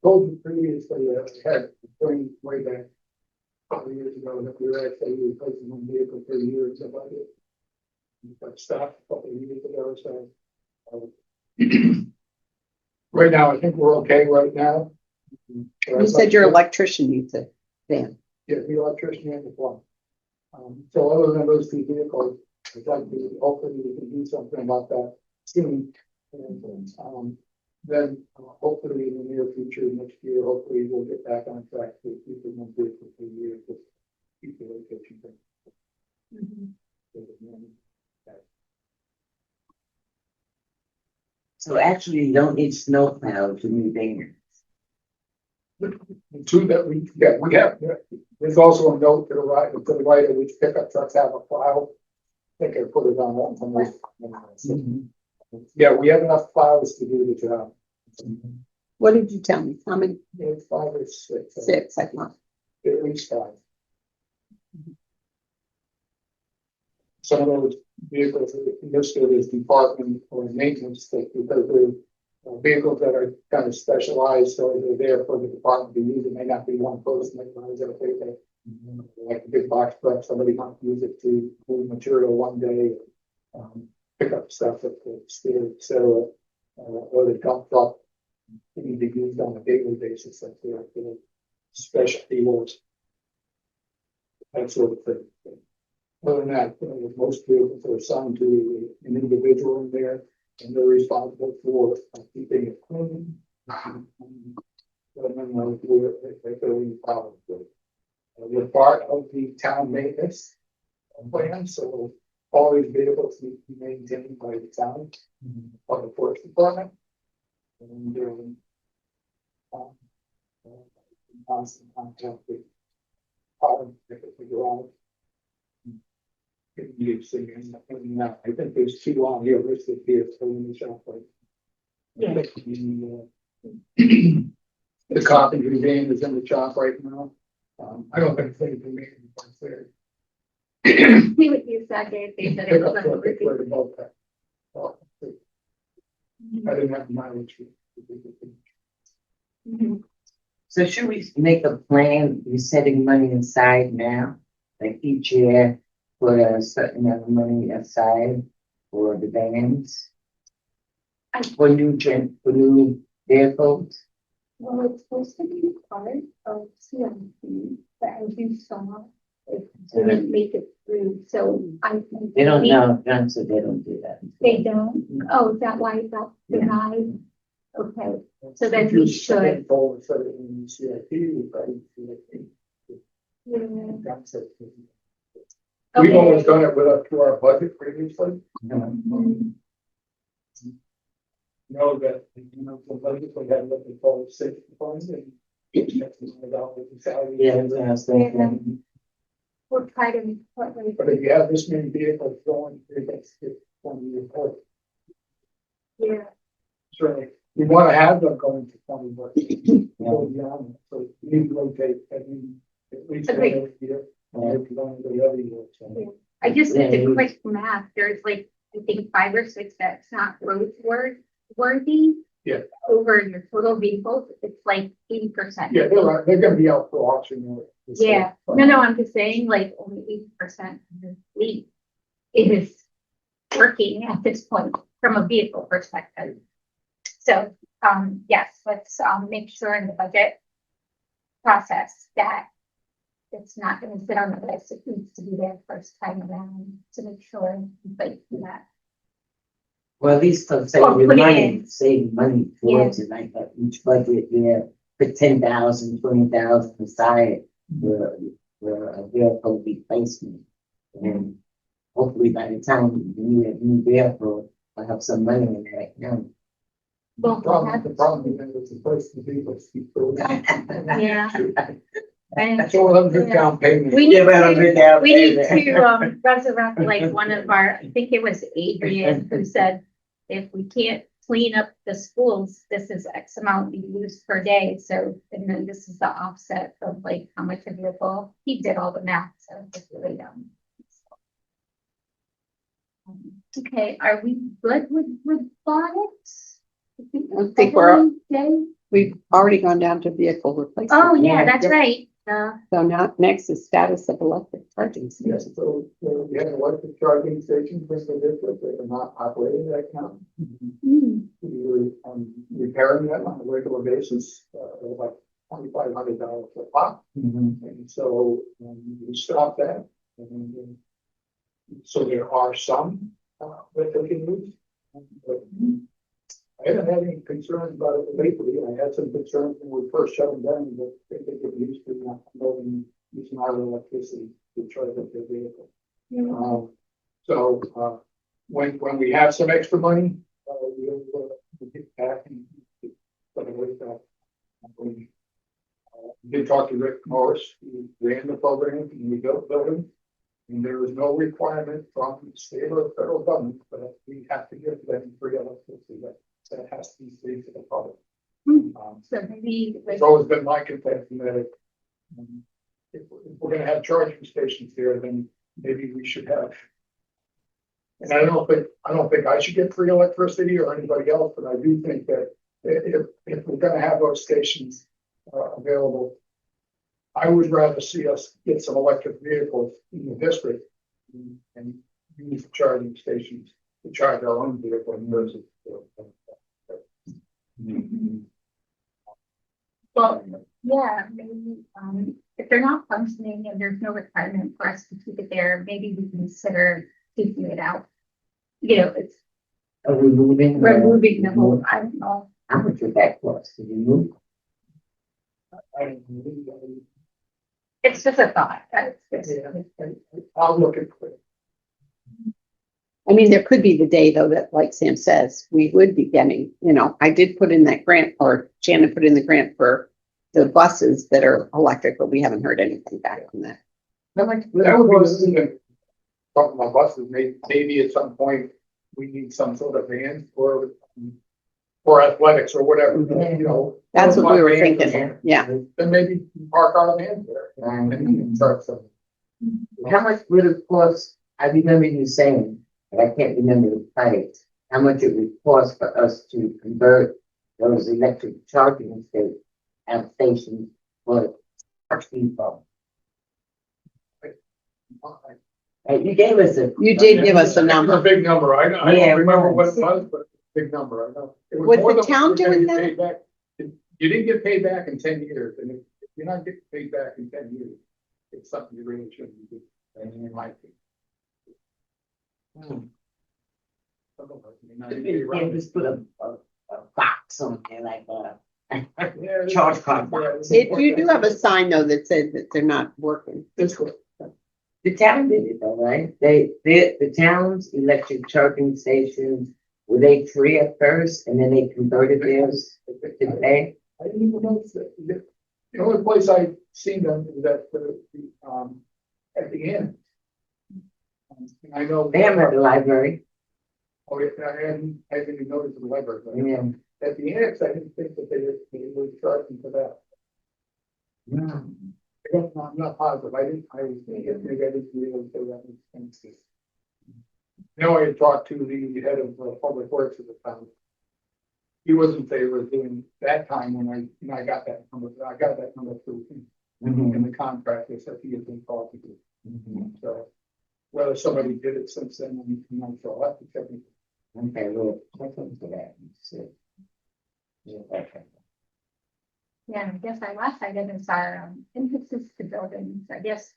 S6: you previously that we had going way back a couple of years ago that we were actually replacing one vehicle per year as a budget. But stopped a couple of years ago, so. Right now, I think we're okay right now.
S3: You said your electrician needs a van.
S6: Yeah, the electrician and the plumber. So other than those two vehicles, I'd like to, hopefully we can do something about that soon. And, then hopefully in the near future, next year, hopefully we'll get back on track to keep the one vehicle per year, just keep the location thing.
S2: So actually, you don't need snow plow to move in.
S6: The two that we have, there's also a note to the right of which pickup trucks have a plow. I think I put it on that. Yeah, we have enough plows to do the job.
S3: What did you tell me? How many?
S6: It's 5 or 6.
S3: 6, I thought.
S6: At least 5. Some of those vehicles are listed as department or maintenance because they're vehicles that are kind of specialized, so they're there for the department to use. It may not be one person that runs it. Like a big box truck, somebody might use it to move material one day, pick up stuff at the store, etc. Or the dump truck need to be used on a daily basis, like they're specialty works, that sort of thing. Other than that, most vehicles are assigned to an individual in there, and they're responsible for keeping it clean. We're part of the town maintenance plan, so all these vehicles need to be maintained by the town, by the forest department. And constant contact with figure out. I think there's 2 on here listed here, so in the shop, like.
S1: Yeah.
S6: The carpentry van is in the shop right now. I don't think they can make it there.
S1: We would use that day if they said it
S6: Pick
S1: was
S6: up truck is
S1: unworking.
S6: right above that. I didn't have mileage.
S1: Mhm.
S2: So should we make a plan, you're setting money aside now, like each year, put a certain amount of money aside for the vans? For new vehicles?
S4: Well, it's supposed to be part of CMP, but I do saw it didn't make it through, so I think.
S2: They don't know, John said they don't do that.
S4: They don't? Oh, is that why it got denied? Okay, so then we should.
S6: We've always done it with up to our budget previously.
S4: Mhm.
S6: Know that, the budget, we had what they call safety funds and.
S2: Yeah, that's thinking.
S4: We'll try to incorporate.
S6: But if you have this many vehicles going, it's 20 years old.
S4: Yeah.
S6: Certainly, we want to have them going to 20, but go beyond that. So we need to rotate at least one
S1: Agreed.
S6: every year. And if you don't go the other year, so.
S1: I just did
S2: Yeah,
S1: the
S2: you-
S1: quick math. There's like, I think 5 or 6 that's not roadworthy.
S6: Yeah.
S1: Over your total vehicles, it's like 80%.
S6: Yeah, they're gonna be out for auction.
S1: Yeah, no, I'm just saying like only 80% of the fleet is working at this point from a vehicle perspective. So, yes, let's, make sure in the budget process that it's not gonna sit on the list. It needs to be there first time around to make sure, but that.
S2: Well, at least they'll
S1: Or
S2: save you
S1: put it
S2: money,
S1: in.
S2: save money towards it, like each budget, yeah, put 10,000, 20,000 aside for a vehicle replacement. And hopefully by the time you have a new vehicle, I'll have some money in that account.
S6: The problem is that it's the first the vehicles keep going.
S1: Yeah. And
S6: So we'll have a good down payment.
S1: we need
S2: Give out a
S1: to,
S2: good down
S1: we need
S2: payment.
S1: to, resurrect like one of our, I think it was Adrian who said, if we can't clean up the schools, this is X amount we use per day. So, and then this is the offset of like how much a vehicle, he did all the math, so it's really dumb. Okay, are we good with robotics?
S3: I think we've already gone down to vehicle replacement.
S1: Oh, yeah, that's right.
S3: So now, next is status of electric charging
S6: Yes,
S3: stations.
S6: so we have electric charging stations, with the district, they are not operating right now. We were repairing them on a regular basis, like $2,500 a pop. And so we stopped that. And so there are some that they can use. But I haven't had any concerns about it lately. I had some concerns when we first shut them down, but they get used to not loading, using our electricity to charge up their vehicle. When we have some extra money, we'll get back and put it with that. We did talk to Rick Morris, who ran the program and we built buildings. And there is no requirement from the state or federal government, but we have to give them free electricity. That has to be free to the public.
S1: So maybe like,
S6: It's always been my contention that if we're gonna have charging stations here, then maybe we should have. And I don't think I should get free electricity or anybody else, but I do think that if we're gonna have those stations available, I would rather see us get some electric vehicles in the district and use the charging stations to charge our own vehicle and use it.
S1: well, yeah, maybe, if they're not functioning and there's no requirement for us to keep it there, maybe we consider taking it out. You know, it's
S2: Removing
S1: removing the whole, I don't know.
S2: how much would that cost to remove?
S1: It's just a thought.
S6: I'll look at it.
S3: I mean, there could be the day though that, like Sam says, we would be getting, I did put in that grant, or Shannon put in the grant for the buses that are electric, but we haven't heard anything back on that.
S6: That would be the thing. Talking about buses, maybe at some point we need some sort of van for athletics or whatever,
S3: That's what we were
S2: Vans
S3: thinking.
S2: there.
S3: Yeah.
S6: Then maybe park our vans there and you can charge some.
S2: How much would it cost? I remember you saying, but I can't remember the price. How much it would cost for us to convert those electric charging stations for charge people? You gave us a.
S3: You did give us a
S6: It was
S3: number.
S6: a big number. I
S2: Yeah,
S6: don't remember what
S2: it
S6: it was, but big number. I know. It
S3: Was
S6: more
S3: the
S6: than
S3: town
S6: we were gonna
S3: doing
S6: get
S3: that?
S6: paid back. You didn't get paid back in 10 years, and if you're not getting paid back in 10 years, it's something you really shouldn't do. And you might be.
S2: Yeah, just put a box on there like
S6: Yeah,
S2: charge card box.
S3: You do have a sign though that says that they're not working.
S6: That's good.
S2: The town did it though, right? The town's electric charging stations, were they free at first and then they converted theirs to pay?
S6: I didn't even notice that. The only place I've seen them is at at the end. And I know.
S2: They have at the library.
S6: Oh, yeah, I hadn't even noticed the library. But
S2: Yeah.
S6: at the annex, I didn't think that they were charging for that. I'm not positive. I was thinking, maybe I didn't really say that makes sense. I had talked to the head of public works at the time. He was in favor of doing that time when I got that number. I got that number through him in the contract. They said he had been called to do. So whether somebody did it since then, I'm not sure. I'll have to check it.
S2: Okay, well, check into that. and see. Yeah, okay.
S1: Yeah, I guess our last item is our emphasis to buildings. I guess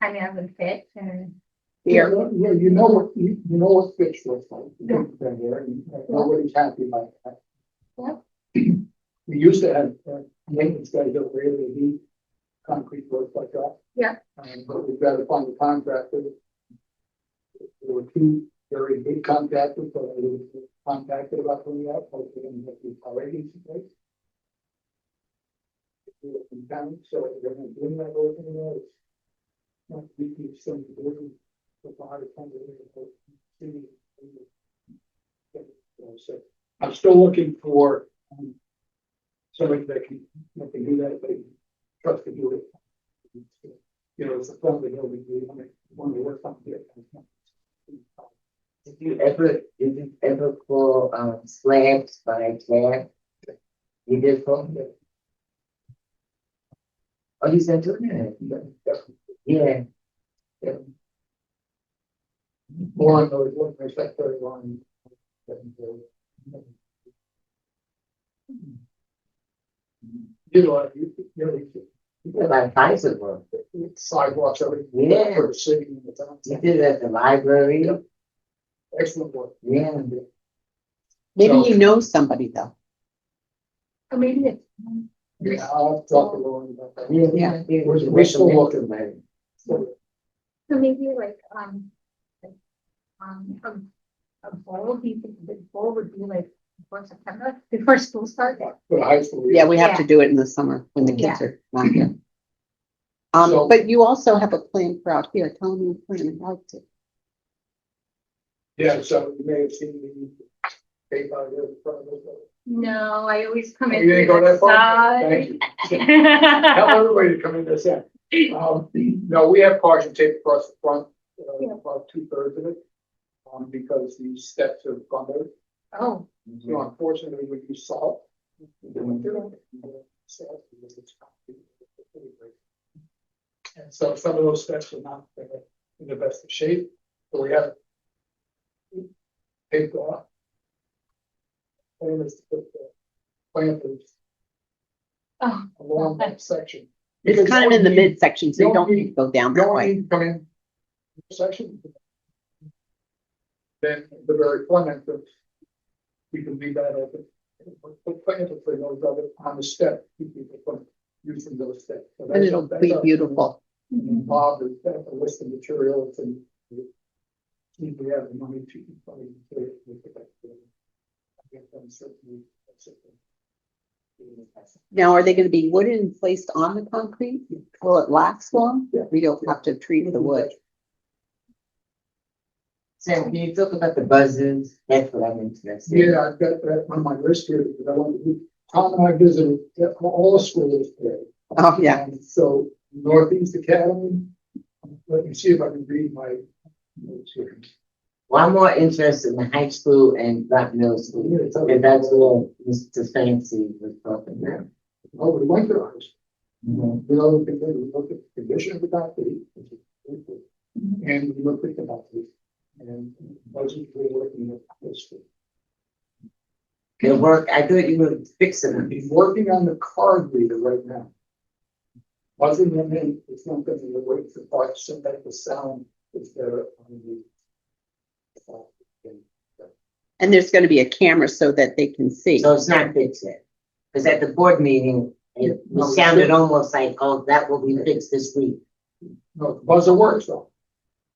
S1: kind of would fit and
S3: Here,
S6: Yeah, you know what fits looks like. Nobody's happy about that.
S1: Yep.
S6: We used to have maintenance guys that really need concrete work like that.
S1: Yeah.
S6: But we've got to find a contractor. There were two very big contractors, so I was contacted about doing that, hopefully in the already in place. In town, so they're not doing that work anymore. It's not weekly, some delivery. So I'm still looking for somebody that can do that, but trust to do it. It's a friendly building. We want to work something.
S2: ever pull, slabs by cab? You did pull them? Oh, you said doing that? Yeah.
S6: Yeah. More on those, what my secretary line. You
S2: You did like bicycle.
S6: sidewalks, everything.
S2: Yeah.
S6: For the city and the town.
S2: You did it at the library.
S6: Yep. Excellent work.
S2: Yeah.
S3: Maybe
S6: So-
S3: you know somebody though.
S4: Or maybe it's.
S6: Yeah, I'll talk to Lauren about that.
S3: Yeah.
S6: We're still looking,
S2: man.
S6: So,
S1: So maybe like, a bowl, do you think the bowl would be like before September, before school starts?
S6: for the high school.
S3: Yeah, we have to
S1: Yeah.
S3: do it in the summer when the kids are not here.
S6: So-
S3: But you also have a plan for out here. Tell me your plan about it.
S6: Yeah, so you may have seen the paper out there in front of us.
S1: No, I always come
S6: Oh,
S1: in
S6: you didn't
S1: through
S6: go
S1: the
S6: that far?
S1: side.
S6: Thank you. Tell everybody to come in this end. No, we have caution tape across the front,
S1: Yeah.
S6: about 2/3 of it. Because these steps are bundled.
S1: Oh,
S6: So unfortunately, when you salt. Salt, because it's concrete. And so some of those steps are not in the best of shape, so we have. Taped off. Plan is to put the planters
S1: oh,
S6: along that section.
S3: It's
S6: Because
S3: kind of
S6: you
S3: in the
S6: need-
S3: midsection, so you
S6: you
S3: don't
S6: don't
S3: need to go down
S6: You
S3: that
S6: don't
S3: way.
S6: need to come in section. Then the very front entrance, we can leave that open. Put planters for those other on the step, keep people from using those steps. So
S3: And it'll
S6: that's
S3: be
S6: our-
S3: beautiful.
S6: And Bob has got a list of materials and. If we have the money to probably.
S3: Now, are they gonna be wooden placed on the concrete? Will it last long?
S6: Yeah.
S3: We don't have to treat the wood.
S2: Sam, can you talk about the buzzers? That's what I'm interested in.
S6: Yeah, I've got that on my list here, because I want to do, Tom and I visited all the schools today.
S3: Oh, yeah.
S6: So Northeast Academy, let me see if I can read my notes here.
S2: Well, I'm more interested in the high school and not middle school, because that's where Mr. Fancy was talking about.
S6: Oh, we went to ours.
S2: Mhm.
S6: You know, we looked at the condition of the concrete, which is very good. And we looked at the concrete. And budget, we're working with this.
S2: The work, I thought you were fixing them.
S6: He's working on the card reader right now. Other than that, it's not gonna be the way to watch, so that the sound is there on the.
S3: And there's gonna be a camera so that they can see.
S2: So it's not fixed yet. Because at the board meeting, it sounded almost like, oh, that will be fixed this week.
S6: No, the buzzer works though,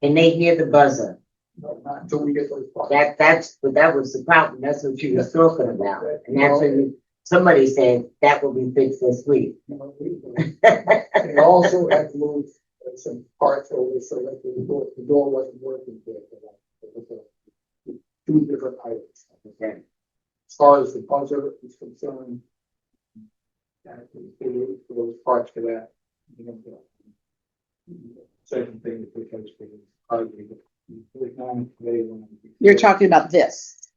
S2: And they hear the buzzer.
S6: no, not until we get those. parts.
S2: That was the problem. That's what you was talking about. And that's when somebody said that will be fixed this week.
S6: You know, They also had to move some parts over so that the door wasn't working there. It was two different items.
S2: Okay.
S6: As far as the buzzer is concerned. For those parts for that. You know, second thing is because
S3: You're talking about this.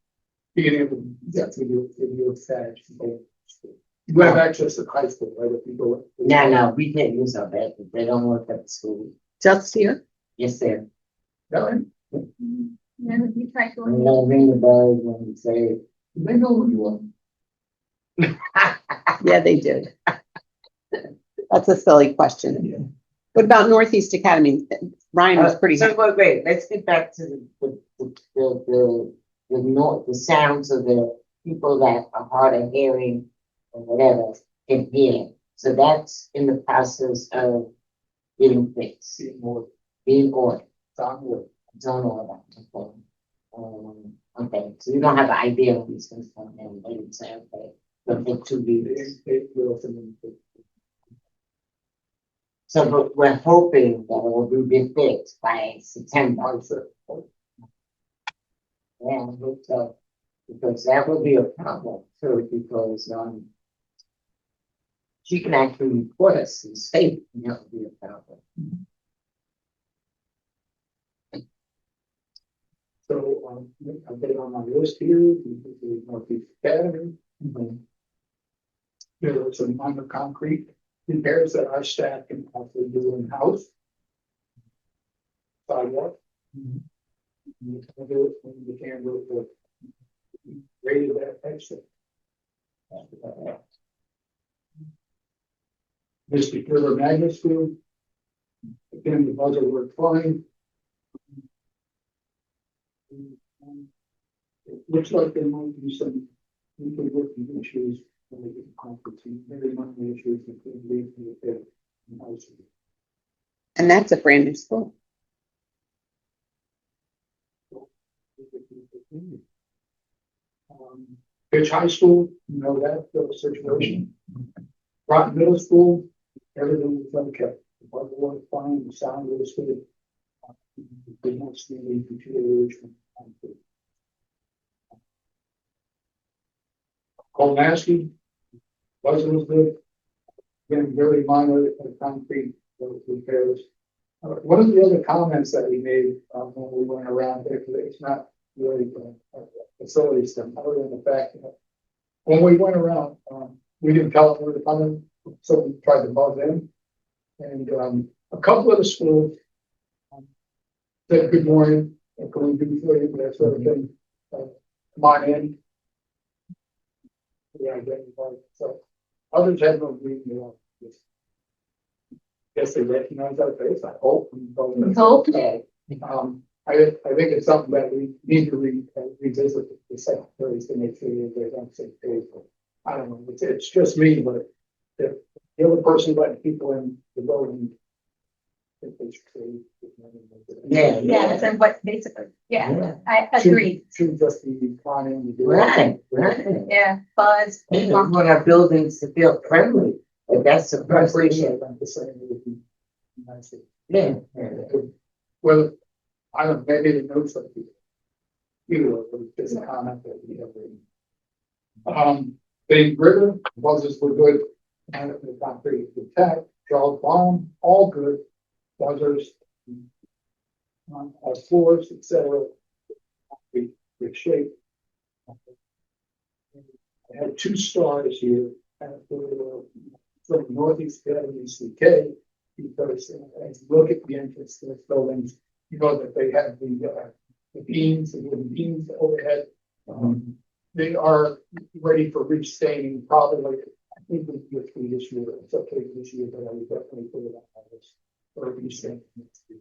S6: being able to get to your badge. You have access to high school, right? If you go.
S2: No, we can't use our bed. They don't work at the school.
S3: Just here?
S2: Yes, sir.
S6: No,
S1: and then you try to.
S2: I'm gonna ring the bell and say,
S6: they know who you are.
S3: Yeah, they did. That's a silly question. What about Northeast Academy? Ryan was pretty.
S2: So wait, let's get back to the sounds of the people that are hard of hearing or whatever can hear. So that's in the process of getting fixed, being ordered. It's on order. Okay, so you don't have an idea when these things come in, they would say, okay, it'll take 2 weeks. So but we're hoping that it will be fixed by September. Yeah, I hope so. Because that will be a problem too, because she can actually report us in state, and that would be a problem.
S6: So, I put it on my list here, the Northeast Academy. There was some minor concrete repairs that our staff can also do in-house. Sidewalk. You can do it when you can do it, rated that exit. Mystic River Magnet School. Again, the budget worked fine. It looks like there might be some working issues related to competency, very minor issues that could lead to the
S3: And that's a brand new school.
S6: Pitch High School, you know that situation. Groton Middle School, everything was okay. The budget was fine, the sound was good. Did not see any deterioration. Kolmaski, budget was good. Again, very minor concrete repairs. One of the other comments that we made when we went around there, because it's not really facility stuff, other than the fact that when we went around, we didn't tell them where to come in, so we tried to buzz in. And a couple of the schools said good morning, and can we do for you, that sort of thing. Come on in. Yeah, identified. So others had no reason to guess they recognize our face. I hope.
S1: Hope.
S6: I think it's something that we need to revisit the secretaries to make sure that they're on the same page. I don't know. It's just me, but if the other person letting people in the building, I think they should say.
S1: Yeah, that's what basically, yeah, I agree.
S6: Should just be planning to do.
S2: Right.
S1: Yeah, buzz.
S2: We want our buildings to feel friendly, and that's the preparation.
S6: I'm just saying it would be nice.
S2: Yeah.
S6: Well, I don't know, maybe the notes that you just a comment that we have written. The river buzzers were good, and the concrete attack, Charles Farm, all good, buzzers, floors, etc. Good shape. I had 2 stars here, and from Northeast Academy CK, because as you look at the entrance to the buildings, you know that they have the beams, the wooden beams overhead. They are ready for restaining probably. I think we can get through this year. It's okay this year, but I would definitely put it on my list for restaining next year.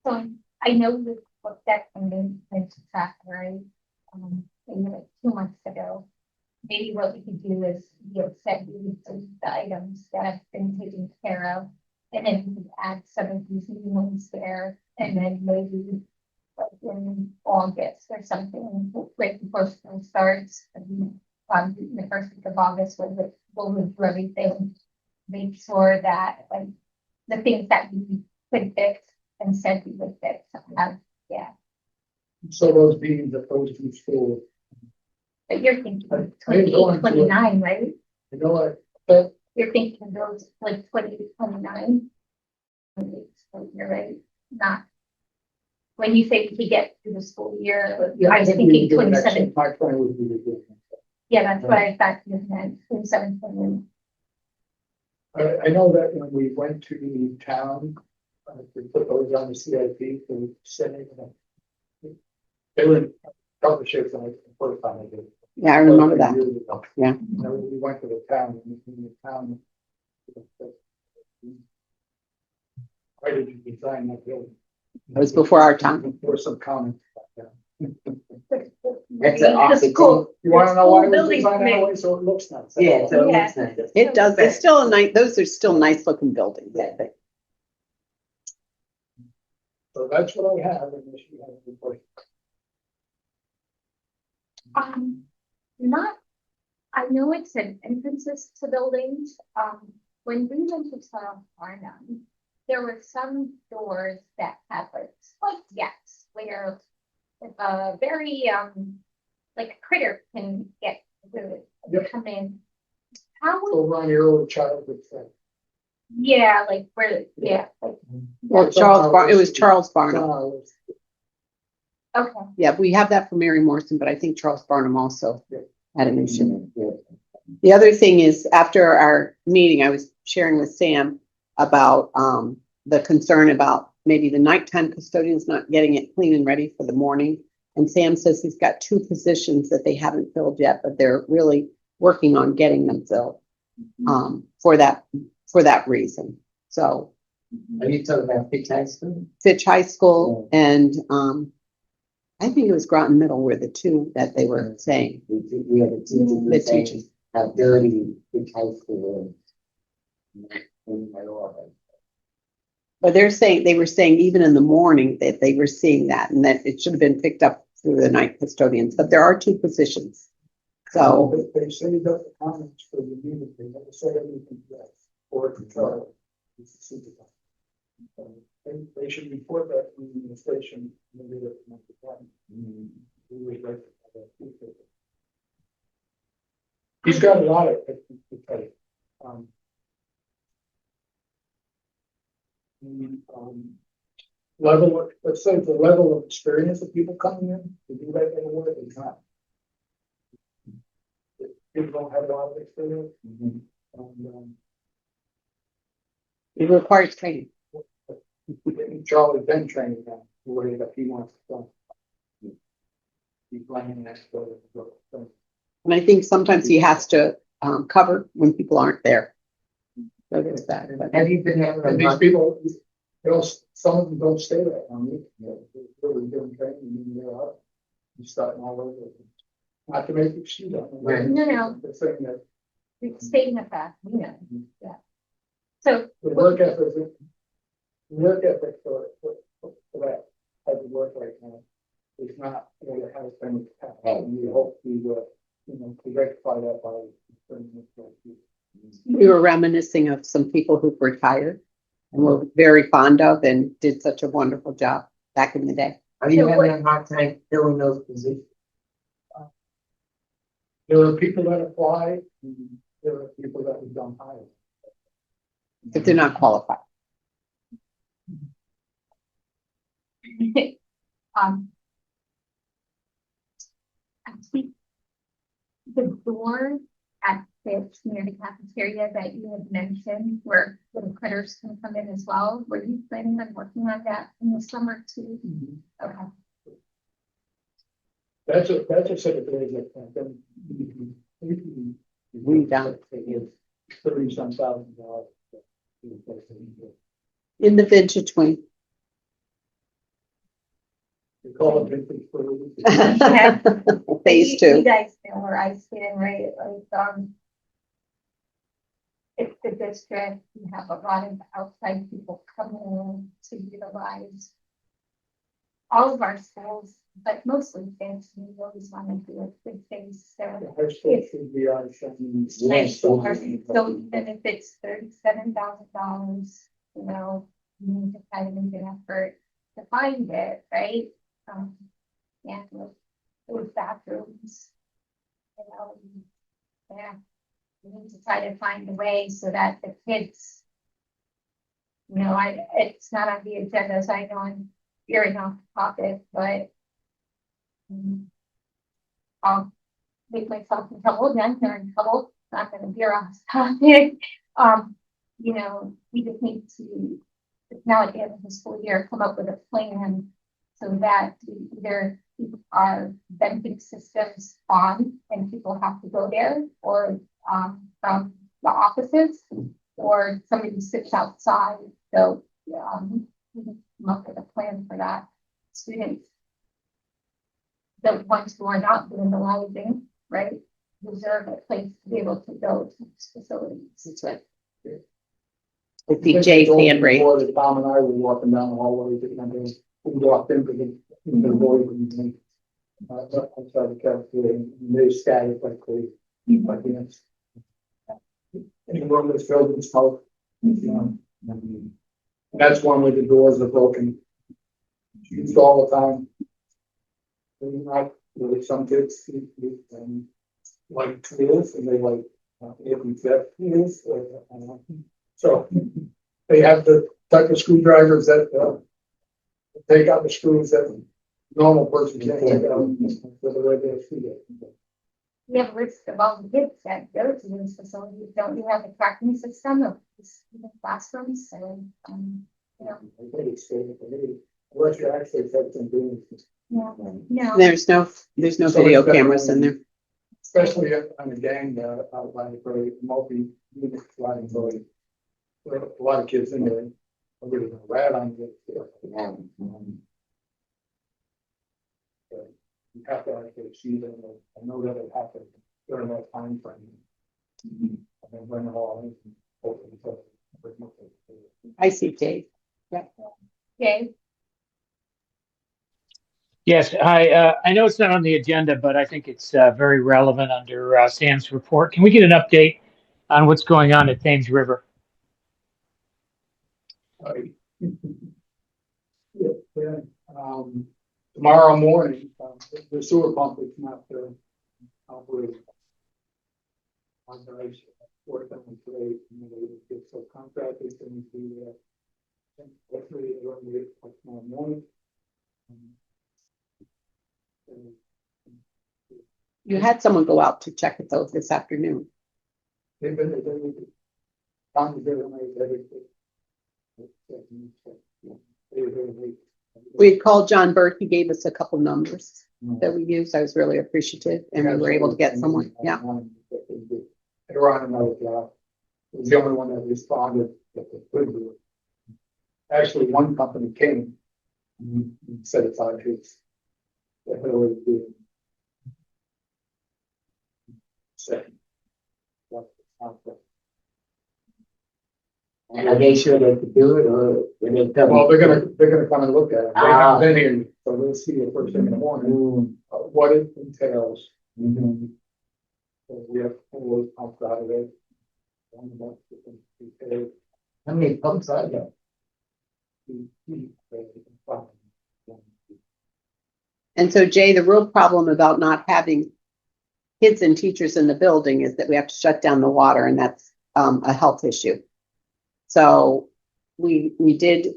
S1: So I know you looked at and track, right? Maybe like 2 months ago. Maybe what we could do is set the items that have been taken care of, and then we could add some of these new ones there, and then maybe like in August or something, right before school starts, in the first week of August, we'll review everything, make sure that like the things that we could fix and said we would fix, yeah.
S6: So those beams opposed to school.
S1: But you're thinking
S6: I ain't
S1: 28,
S6: going to
S1: 29, right?
S6: You know what? But
S1: You're thinking those like 28, 29. You're right. Not when you say we get through the school year,
S6: yeah,
S1: I was
S6: think we
S1: thinking
S6: can do next
S1: 27.
S6: year. My plan would be to do it.
S1: Yeah, that's what I thought you meant. 27, 28.
S6: I know that when we went to the town, we put those on the CIP for sending them. They were in partnerships on it the first time I did.
S3: Yeah, I remember that. Yeah.
S6: We went to the town and the town. Why did you design that building?
S3: It was before our time.
S6: There were some comments about that.
S2: That's an
S1: The school.
S6: You wanna know why it was
S1: Building
S6: designed that
S1: committee.
S6: way, so it looks nice?
S2: Yeah, so it
S1: Yeah.
S2: looks nice.
S3: It does. It's still a nice. Those are still nice looking buildings. I think.
S6: So that's what I have in this. You have a report.
S1: Not, I know it said entrances to buildings. When we went to South Farnham, there were some doors that had like yes, where very like a critter can get through it and
S6: Yep.
S1: come in. How would
S6: So around your old childhood friend.
S1: Yeah, like where, yeah, like,
S3: Well, it was Charles Barnum.
S1: okay.
S3: Yeah, we have that for Mary Morrison, but I think Charles Barnum also had an issue.
S2: Yeah.
S3: The other thing is, after our meeting, I was sharing with Sam about the concern about maybe the nighttime custodians not getting it clean and ready for the morning. And Sam says he's got 2 positions that they haven't filled yet, but they're really working on getting them filled for that reason. So
S2: Are you talking about Fitch High School?
S3: Fitch High School and I think it was Groton Middle were the 2 that they were saying.
S2: We had a teacher
S3: The
S2: who saying
S3: teachers.
S2: how dirty Fitch High School is. In my office.
S3: But they were saying even in the morning that they were seeing that and that it should have been picked up through the night custodians, but there are 2 positions. So
S6: They say that the comments for the meeting, they never said anything yet, or control. They should report that to the administration. Maybe that's not the time. We would like to have that feedback. He's got a lot of, to tell you. Level, let's say the level of experience of people coming in to do that kind of work is not. People don't have a lot of experience.
S3: it requires training.
S6: Charlie been training them the way that he wants to go. He's planning next go.
S3: And I think sometimes he has to cover when people aren't there. So there's that. But
S2: Have you been having a
S6: And these
S2: month?
S6: people, some of them don't stay there. They're really doing training and they're out. You starting all over. Not to make excuse.
S2: Right.
S1: No.
S6: The thing that
S1: It's stating the fact, yeah. So,
S6: the work ethic for that type of work right now is not what it has been. And we hope to rectify that by.
S3: we were reminiscing of some people who've retired and were very fond of and did such a wonderful job back in the day.
S2: Are you having a hard time filling those positions?
S6: There are people that apply, and there are people that we don't hire.
S3: If they're not qualified.
S1: um. I think the door at the community cafeteria that you had mentioned, where little critters can come in as well, were you planning on working on that in the summer too? Okay.
S6: That's a set of days that
S3: We don't.
S6: $30,000.
S3: In the vintage wing.
S6: We call it vintage for
S3: Phase
S1: You
S3: 2.
S1: guys know where I stand, right? Like, it's the district, we have a lot of outside people coming in to utilize all of our schools, but mostly things we always want to do good things, so.
S6: High school should be on something.
S2: Yes.
S1: So even if it's $37,000, you need to kind of make an effort to find it, right? And with bathrooms, yeah, we need to try to find a way so that the kids, it's not on the agenda, so I know I'm veering off the topic, but I'll make myself in trouble again, they're in trouble, not gonna veer off the topic. We just need to, it's now at the end of the school year, come up with a plan so that either our venting systems on and people have to go there, or from the offices, or somebody sits outside. So we can come up with a plan for that. Students, the ones who are not vandalizing, right, deserve a place to be able to go to these facilities.
S3: That's right. With the Jay's hand raised.
S6: Before the Tom and I were walking down the hallway, we walked into the void and outside the cafeteria, and they scattered like crazy. Like, any room that's filled with smoke. And that's one where the doors are broken. Used all the time. Really, some kids like tools, and they like every jet tools. So they have the type of screwdrivers that, take out the screws that a normal person can't take out with a regular screwdriver.
S1: You have a list of all the kids that go to these facilities. Don't you have a tracking system of the classrooms and, you know,
S6: I think it's safe, but maybe, unless you actually take some doing,
S1: no.
S3: There's no
S6: So
S3: video
S6: it's better
S3: cameras in
S6: when-
S3: there.
S6: especially on a gang, outline for a multi-unit flying boy. There are a lot of kids in there. I really know rat on it. You have to actually see them. I know that it happened during that time frame. And then when it all ends, hopefully it's over.
S3: I see Dave.
S1: Okay,
S5: Yes, I know it's not on the agenda, but I think it's very relevant under Sam's report. Can we get an update on what's going on at Thames River?
S6: Right. Yeah, tomorrow morning, the sewer pump is not, operating. On the ice, work on it today, and they get some contractors and the, hopefully they're going to get tomorrow morning.
S3: You had someone go out to check it though this afternoon.
S6: They've been, found the very nice everything.
S3: We had called John Burke. He gave us a couple numbers that we used. I was really appreciative and we were able to get someone. Yeah.
S6: They were on another job. It was the only one that responded that they could do it. Actually, one company came and said it's on his. They had already did. Second.
S2: And are they sure they could do it, or when they come?
S6: Well, they're gonna come and look at it. They
S2: Ah.
S6: haven't been here, so we'll see it first thing in the morning, what it entails.
S2: Mhm.
S6: So we have four pumps out of it.
S2: How many pumps are there?
S3: And so Jay, the real problem about not having kids and teachers in the building is that we have to shut down the water and that's a health issue. So we did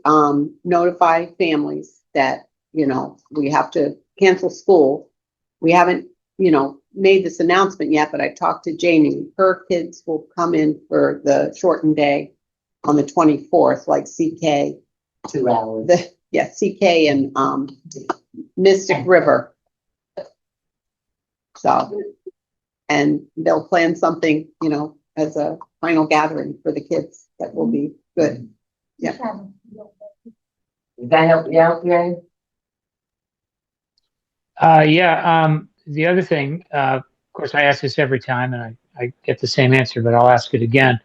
S3: notify families that, you know, we have to cancel school. We haven't, you know, made this announcement yet, but I talked to Jamie. Her kids will come in for the shortened day on the 24th, like CK.
S2: 2 hours.
S3: Yeah, CK and Mystic River. So, and they'll plan something, you know, as a final gathering for the kids that will be good. Yeah.
S2: Does that help you out, Gary?
S5: The other thing, of course, I ask this every time and I get the same answer, but I'll ask it again.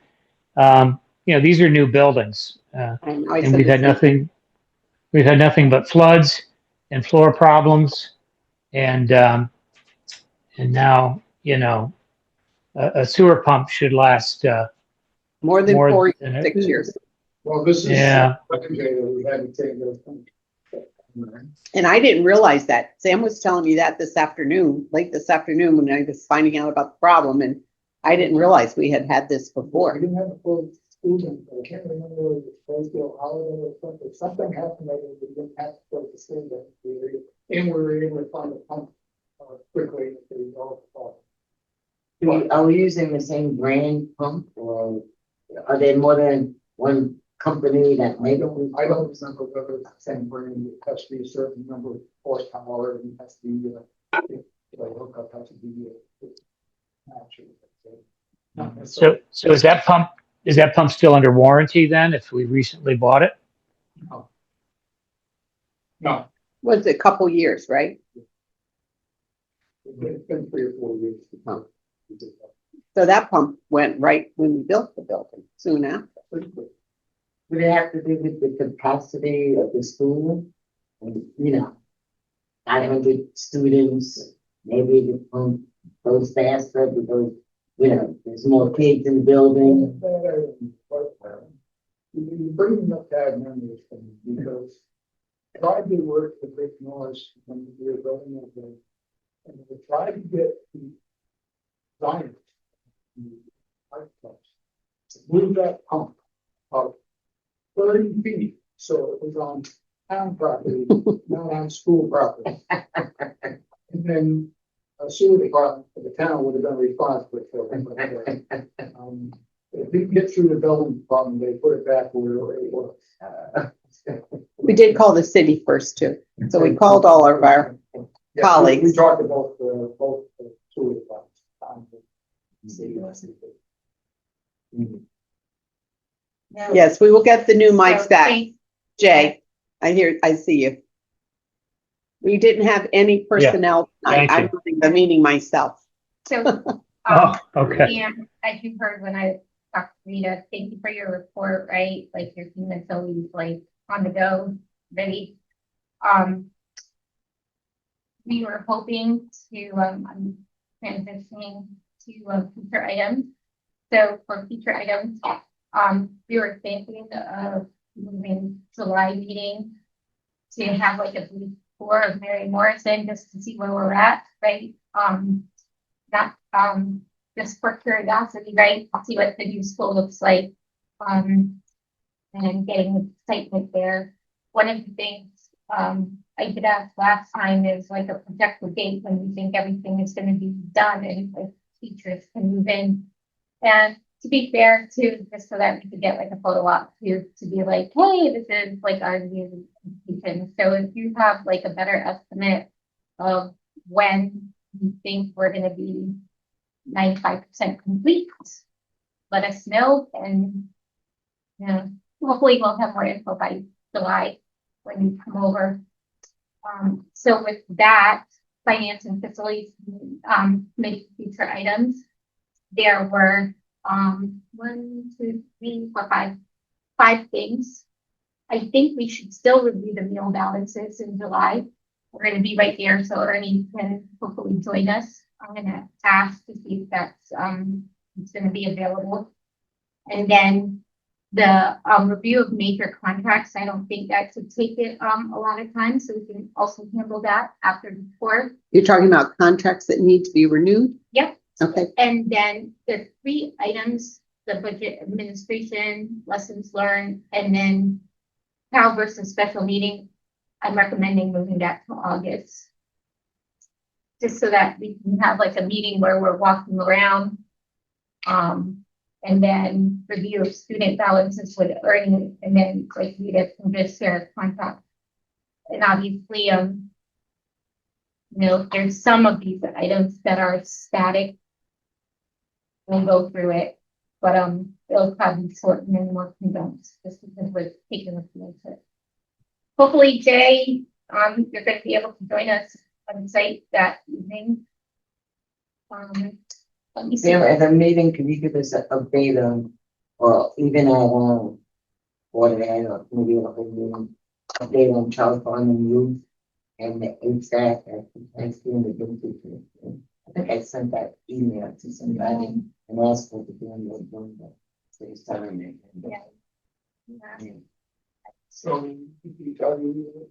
S5: You know, these are new buildings,
S3: And I
S5: and
S3: said
S5: we've
S3: the
S5: had
S3: same.
S5: nothing but floods and floor problems. And now, you know, a sewer pump should last,
S3: More than
S5: more
S3: 4,
S5: than
S3: 6 years.
S6: Well, this is.
S5: Yeah.
S6: Secondary, we had to take those things.
S3: And I didn't realize that. Sam was telling me that this afternoon, late this afternoon, when I was finding out about the problem, and I didn't realize we had had this
S6: I
S3: before.
S6: didn't have a full student, I can't remember whether it was supposed to be a holiday or something, something happened that we didn't have to go to school that we were able to find a pump, quickly to resolve the problem.
S2: Are we using the same brand pump, or are there more than one company that
S6: I
S2: make it?
S6: don't remember whether it's the same brand, it has to be a certain number of horsepower, and it has to be, the hookup has to be, actually.
S5: so is that pump still under warranty then, if we recently bought it?
S6: No,
S3: Was it a couple years, right?
S6: it's been 3 or 4 years.
S3: Oh. So that pump went right when we built the building, soon after.
S2: Would it have to do with the capacity of the school? And, you know, 500 students, maybe the pump goes faster because, you know, there's more kids in the building.
S6: You bring up bad memories for me because I did work with Rick Norris when we were building that building. And we tried to get the designers, the architects, to move that pump of 30 feet, so it was on town property, not on school property. And then a sewer department for the town would have been responsible for it. But, it didn't get through the building department, they put it back where it was.
S3: We did call the city first too. So we called all of our
S6: Yeah,
S3: colleagues.
S6: We talked about both the sewer departments.
S3: Yes, we will get the new mics
S1: So,
S3: back.
S1: thank-
S3: Jay, I see you. We didn't have any personnel tonight.
S5: Thank you.
S3: I'm running the meeting myself.
S1: So,
S5: Oh, okay.
S1: and as you heard when I talked to Rita, thank you for your report, right? Like your team is always like on the go, ready. We were hoping to, I'm transitioning to future items. So for future items, we were thinking of moving July meeting to have like a brief tour of Mary Morrison just to see where we're at, right? That just for curiosity, right? See what the new school looks like. And getting excitement there. One of the things I did ask last time is like a projected date when we think everything is going to be done and like teachers can move in. And to be fair too, just so that we could get like a photo op to be like, hey, this is like our new institution. So if you have like a better estimate of when you think we're going to be 95% complete, let us know. And you know, hopefully we'll have more info by July when you come over. So with that, finance and facilities committee future items, there were 5 things. I think we should still review the meal balances in July. We're going to be right there, so Ernie can hopefully join us. I'm going to ask to see if that's it's going to be available. And then the review of major contracts, I don't think that should take it a lot of time, so we can also handle that after the tour.
S3: You're talking about contracts that need to be renewed?
S1: Yep.
S3: Okay.
S1: And then the 3 items, the budget administration, lessons learned, and then Cal versus special meeting, I'm recommending moving that to August. Just so that we can have like a meeting where we're walking around. And then review of student balances with earning, and then like we get from this share contract. And obviously, you know, there's some of these items that are static. We'll go through it, but it'll probably shorten and more condensed just because we're taking a few of it. Hopefully, Jay, you're going to be able to join us on site that evening. Let me see.
S2: Sam, at the meeting, can you give us an update on, or even at, or maybe a whole meeting, update on child farm and youth and the HVAC at the Thanksgiving the Good Teacher? I think I sent that email to somebody and asked for the doing that. So it's time.
S1: Yeah.
S6: So, if you tell you,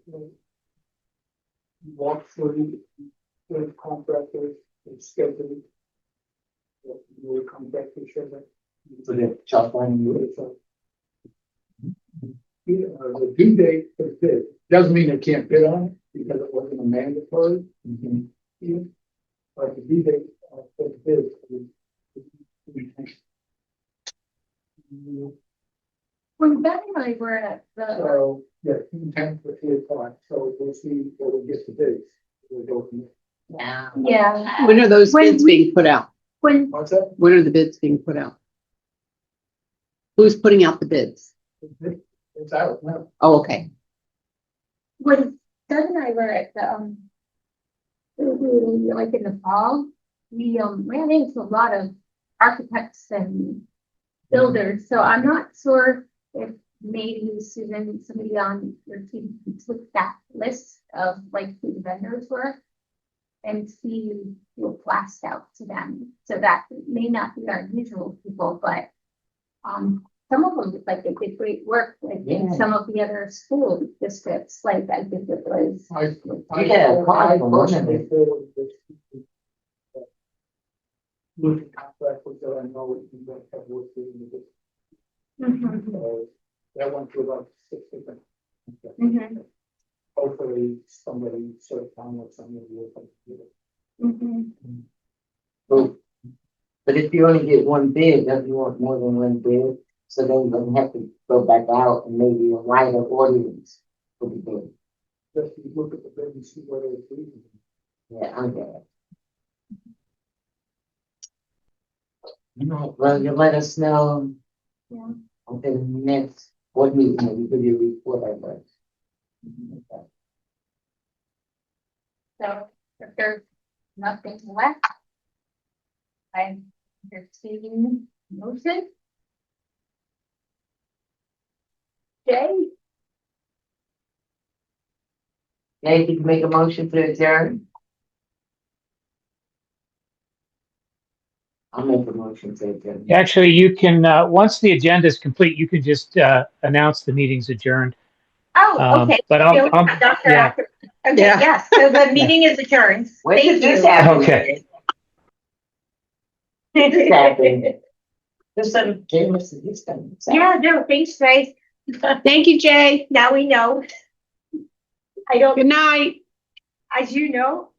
S6: walk through the contractors, the schedule. You will come back to share that.
S2: For the child farm and youth.
S6: The due date for the bid doesn't mean they can't bid on it because it wasn't a mandatory. But the due date for the bid is.
S1: When Ben and I were at the,
S6: So, yeah, intent for 3 o'clock, so we'll see what we get the bids. We'll go from there.
S1: yeah,
S3: When are those
S1: When
S3: bids being put out?
S1: when
S6: What's that?
S3: When are the bids being put out? Who's putting out the bids?
S6: It's out now.
S3: Oh, okay.
S1: when Doug and I were at the like in the fall, we ran into a lot of architects and builders. So I'm not sure if maybe Susan, somebody on your team took that list of like who the vendors were and see will blast out to them. So that may not be our usual people, but some of them like they did great work like in some of the other school districts. Like I think it was
S6: I personally feel that looking contract with that I know we can have worked in the
S1: Mhm.
S6: So that went through about 6 different.
S1: Mhm.
S6: Hopefully somebody sort of down with somebody will come to it.
S1: Mhm.
S2: But if you only get one bid, don't you want more than one bid? So then you don't have to go back out and maybe a wider audience for the bid.
S6: Just look at the bid and see whether it's reasonable.
S2: Yeah, I'm there. Well, you let us know.
S1: Yeah.
S2: Okay, next board meeting, we give you a report on that.
S1: So if there's nothing left, I'm receiving motion. Jay,
S2: Now you can make a motion to adjourn. I'll make a motion to adjourn.
S5: Actually, you can, once the agenda is complete, you can just announce the meeting's adjourned.
S1: oh, okay.
S5: But I'll,
S1: Dr.
S5: yeah,
S1: After. Okay,
S3: Yeah.
S1: yes, so the meeting is adjourned.
S2: When
S1: Thank
S2: did this
S1: you.
S2: happen?
S5: Okay.
S2: This happened. This sort gave us this time.
S1: Yeah, no, thanks, guys. Thank you, Jay. Now we know. I don't,
S3: Good night.
S1: as you know,